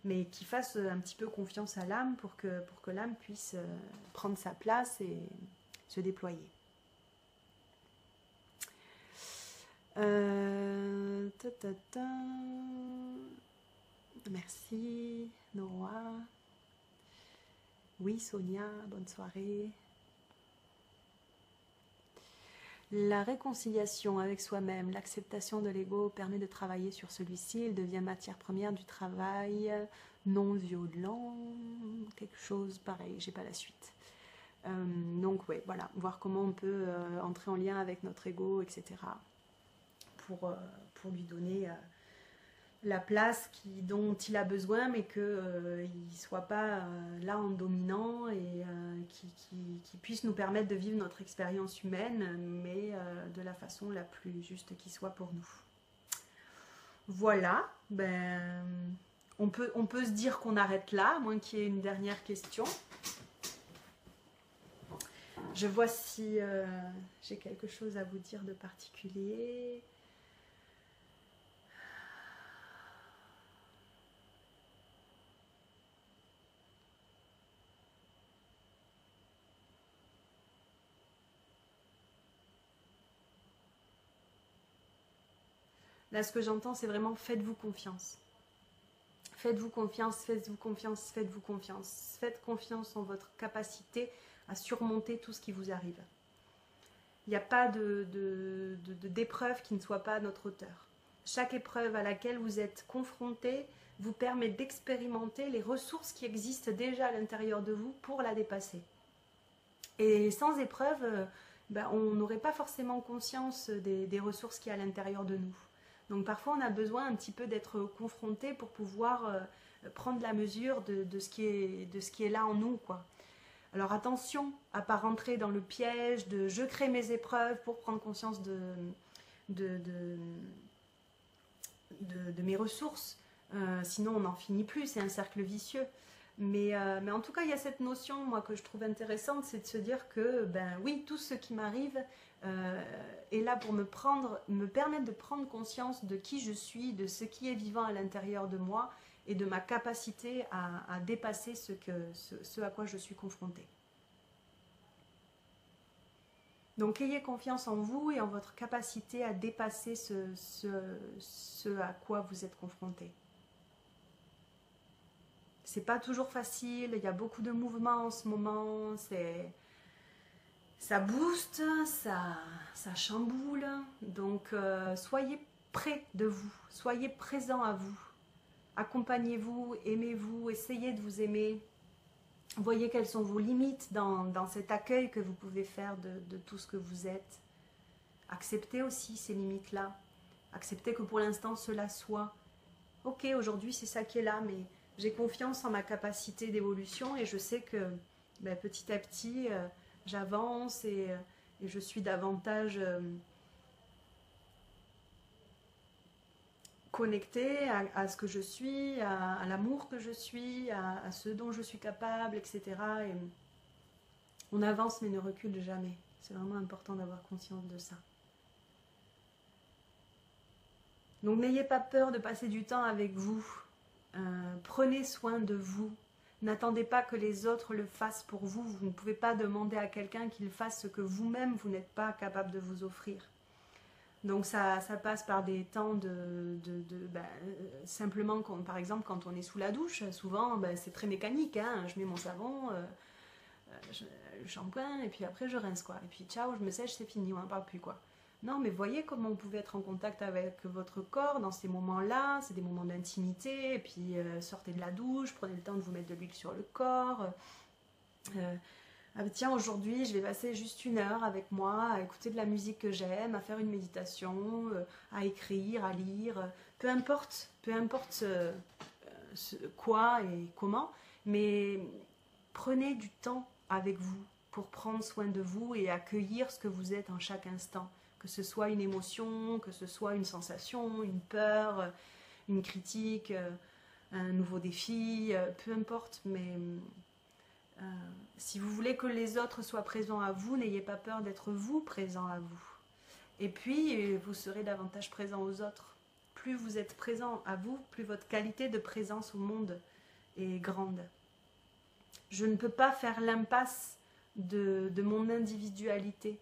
mais qui fasse un petit peu confiance à l'âme pour que l'âme puisse prendre sa place et se déployer. Merci Nora. Oui Sonia, bonne soirée. La réconciliation avec soi-même, l'acceptation de l'ego permet de travailler sur celui-ci. Il devient matière première du travail non violent, quelque chose pareil, j'ai pas la suite. Donc ouais, voilà, voir comment on peut entrer en lien avec notre ego, etc. Pour lui donner la place dont il a besoin, mais qu'il ne soit pas là en dominant et qui puisse nous permettre de vivre notre expérience humaine, mais de la façon la plus juste qui soit pour nous. Voilà, on peut se dire qu'on arrête là, à moins qu'il y ait une dernière question. Je vois si j'ai quelque chose à vous dire de particulier. Là, ce que j'entends, c'est vraiment faites-vous confiance. Faites-vous confiance, faites-vous confiance, faites-vous confiance. Faites confiance en votre capacité à surmonter tout ce qui vous arrive. Il n'y a pas d'épreuve qui ne soit pas à notre hauteur. Chaque épreuve à laquelle vous êtes confronté vous permet d'expérimenter les ressources qui existent déjà à l'intérieur de vous pour la dépasser. Et sans épreuve, on n'aurait pas forcément conscience des ressources qui y a à l'intérieur de nous. Donc parfois on a besoin un petit peu d'être confronté pour pouvoir prendre la mesure de ce qui est là en nous, quoi. Alors attention à ne pas rentrer dans le piège de je crée mes épreuves pour prendre conscience de mes ressources. Sinon on n'en finit plus, c'est un cercle vicieux. Mais en tout cas, il y a cette notion, moi, que je trouve intéressante, c'est de se dire que, oui, tout ce qui m'arrive est là pour me permettre de prendre conscience de qui je suis, de ce qui est vivant à l'intérieur de moi et de ma capacité à dépasser ce à quoi je suis confrontée. Donc, ayez confiance en vous et en votre capacité à dépasser ce à quoi vous êtes confronté. C'est pas toujours facile, il y a beaucoup de mouvements en ce moment, ça booste, ça chamboule. Donc soyez près de vous, soyez présent à vous. Accompagnez-vous, aimez-vous, essayez de vous aimer. Voyez quelles sont vos limites dans cet accueil que vous pouvez faire de tout ce que vous êtes. Acceptez aussi ces limites-là. Acceptez que pour l'instant cela soit. Ok, aujourd'hui c'est ça qui est là, mais j'ai confiance en ma capacité d'évolution et je sais que ben, petit à petit, j'avance et je suis davantage connectée à ce que je suis, à l'amour que je suis, à ce dont je suis capable, etc. Et on avance mais ne recule jamais. C'est vraiment important d'avoir conscience de ça. Donc n'ayez pas peur de passer du temps avec vous. Prenez soin de vous. N'attendez pas que les autres le fassent pour vous. Vous ne pouvez pas demander à quelqu'un qu'il fasse ce que vous-même, vous n'êtes pas capable de vous offrir. Donc ça passe par des temps simplement, par exemple, quand on est sous la douche, souvent c'est très mécanique. Hein. Je mets mon savon, le shampoing, et puis après je rince, quoi. Et puis ciao, je me sèche, c'est fini, on n'en parle plus, quoi. Non, mais voyez comment vous pouvez être en contact avec votre corps dans ces moments-là. C'est des moments d'intimité. Et puis sortez de la douche, prenez le temps de vous mettre de l'huile sur le corps. Tiens, aujourd'hui, je vais passer juste 1 heure avec moi à écouter de la musique que j'aime, à faire une méditation, à écrire, à lire. Peu importe quoi et comment, mais prenez du temps avec vous pour prendre soin de vous et accueillir ce que vous êtes en chaque instant. Que ce soit une émotion, que ce soit une sensation, une peur, une critique, un nouveau défi, peu importe. Mais si vous voulez que les autres soient présents à vous, n'ayez pas peur d'être vous présent à vous. Et puis, vous serez davantage présent aux autres. Plus vous êtes présent à vous, plus votre qualité de présence au monde est grande. Je ne peux pas faire l'impasse de mon individualité.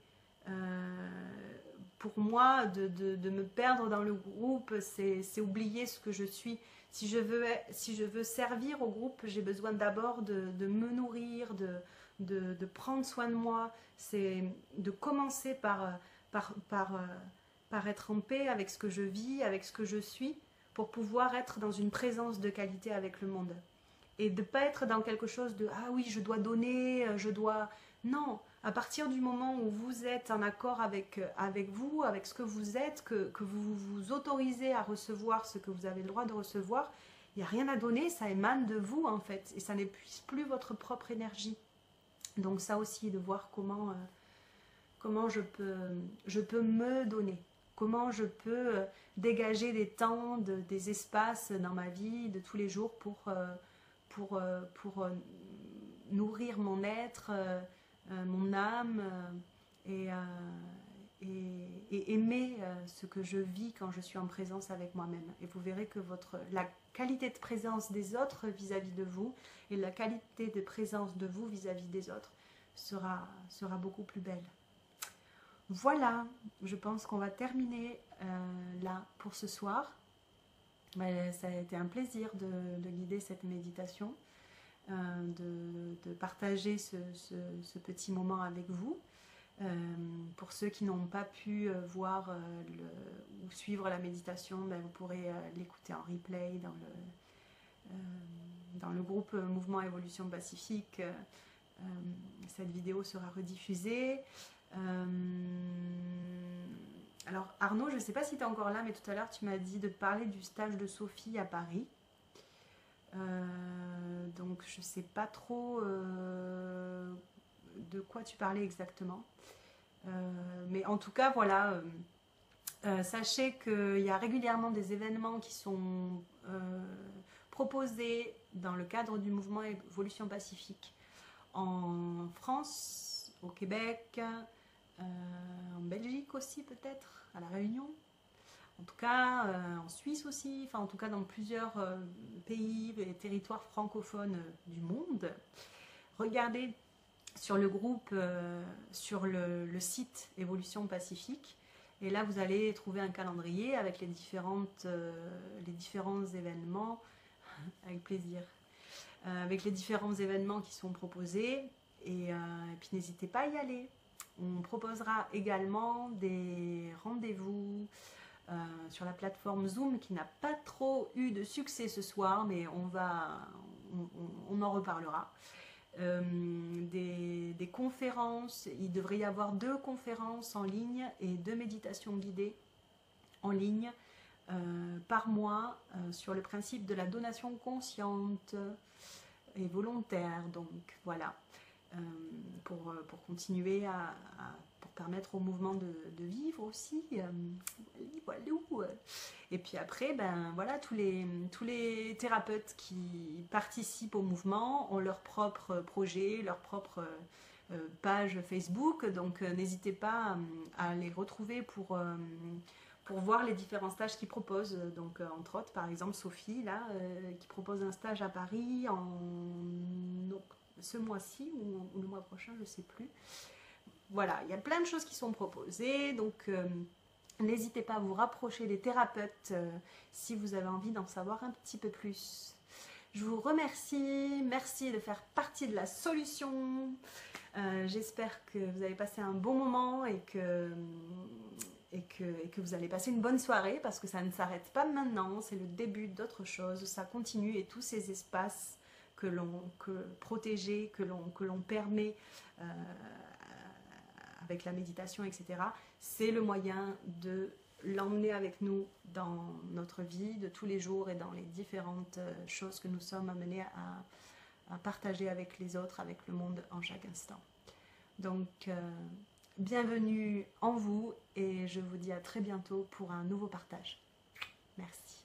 Pour moi, de me perdre dans le groupe, c'est oublier ce que je suis. Si je veux servir au groupe, j'ai besoin d'abord de me nourrir, de prendre soin de moi. C'est de commencer par être en paix avec ce que je vis, avec ce que je suis, pour pouvoir être dans une présence de qualité avec le monde. Et de ne pas être dans quelque chose de « ah oui, je dois donner, je dois… » Non, à partir du moment où vous êtes en accord avec vous, avec ce que vous êtes, que vous vous autorisez à recevoir ce que vous avez le droit de recevoir, il n'y a rien à donner, ça émane de vous en fait, et ça n'épuise plus votre propre énergie. Donc ça aussi, de voir comment je peux me donner, comment je peux dégager des temps, des espaces dans ma vie de tous les jours pour nourrir mon être, mon âme et aimer ce que je vis quand je suis en présence avec moi-même. Et vous verrez que la qualité de présence des autres vis-à-vis de vous et la qualité de présence de vous vis-à-vis des autres sera beaucoup plus belle. Voilà, je pense qu'on va terminer là pour ce soir. Ça a été un plaisir de guider cette méditation. De partager ce petit moment avec vous. Pour ceux qui n'ont pas pu voir ou suivre la méditation, vous pourrez l'écouter en replay dans le groupe Mouvement Évolution Pacifique. Cette vidéo sera rediffusée. Alors Arnaud, je ne sais pas si tu es encore là, mais tout à l'heure tu m'as dit de parler du stage de Sophie à Paris. Donc je sais pas trop de quoi tu parlais exactement, mais en tout cas voilà, sachez qu'il y a régulièrement des événements qui sont proposés dans le cadre du mouvement Évolution Pacifique en France, au Québec, en Belgique aussi peut-être, à La Réunion. En tout cas, en Suisse aussi, enfin en tout cas dans plusieurs pays et territoires francophones du monde. Regardez sur le groupe, sur le site Évolution Pacifique, et là vous allez trouver un calendrier avec les différents événements, avec plaisir, avec les différents événements qui sont proposés, et puis n'hésitez pas à y aller. On proposera également des rendez-vous sur la plateforme Zoom qui n'a pas trop eu de succès ce soir, mais on en reparlera. Des conférences, il devrait y avoir 2 conférences en ligne et 2 méditations guidées en ligne par mois sur le principe de la donation consciente et volontaire. Donc voilà, pour continuer pour permettre au mouvement de vivre aussi. Voilà. Et puis après, ben voilà, tous les thérapeutes qui participent au mouvement ont leur propre projet, leur propre page Facebook. Donc n'hésitez pas à les retrouver pour voir les différents stages qu'ils proposent. Donc entre autres, par exemple, Sophie, là, qui propose un stage à Paris ce mois-ci ou le mois prochain, je ne sais plus. Voilà, il y a plein de choses qui sont proposées, donc n'hésitez pas à vous rapprocher des thérapeutes si vous avez envie d'en savoir un petit peu plus. Je vous remercie, merci de faire partie de la solution. J'espère que vous avez passé un bon moment et que vous allez passer une bonne soirée, parce que ça ne s'arrête pas maintenant, c'est le début d'autre chose, ça continue, et tous ces espaces protégés, que l'on permet avec la méditation, etc., c'est le moyen de l'emmener avec nous dans notre vie de tous les jours et dans les différentes choses que nous sommes amenés à partager avec les autres, avec le monde en chaque instant. Donc, bienvenue en vous, et je vous dis à très bientôt pour un nouveau partage. Merci.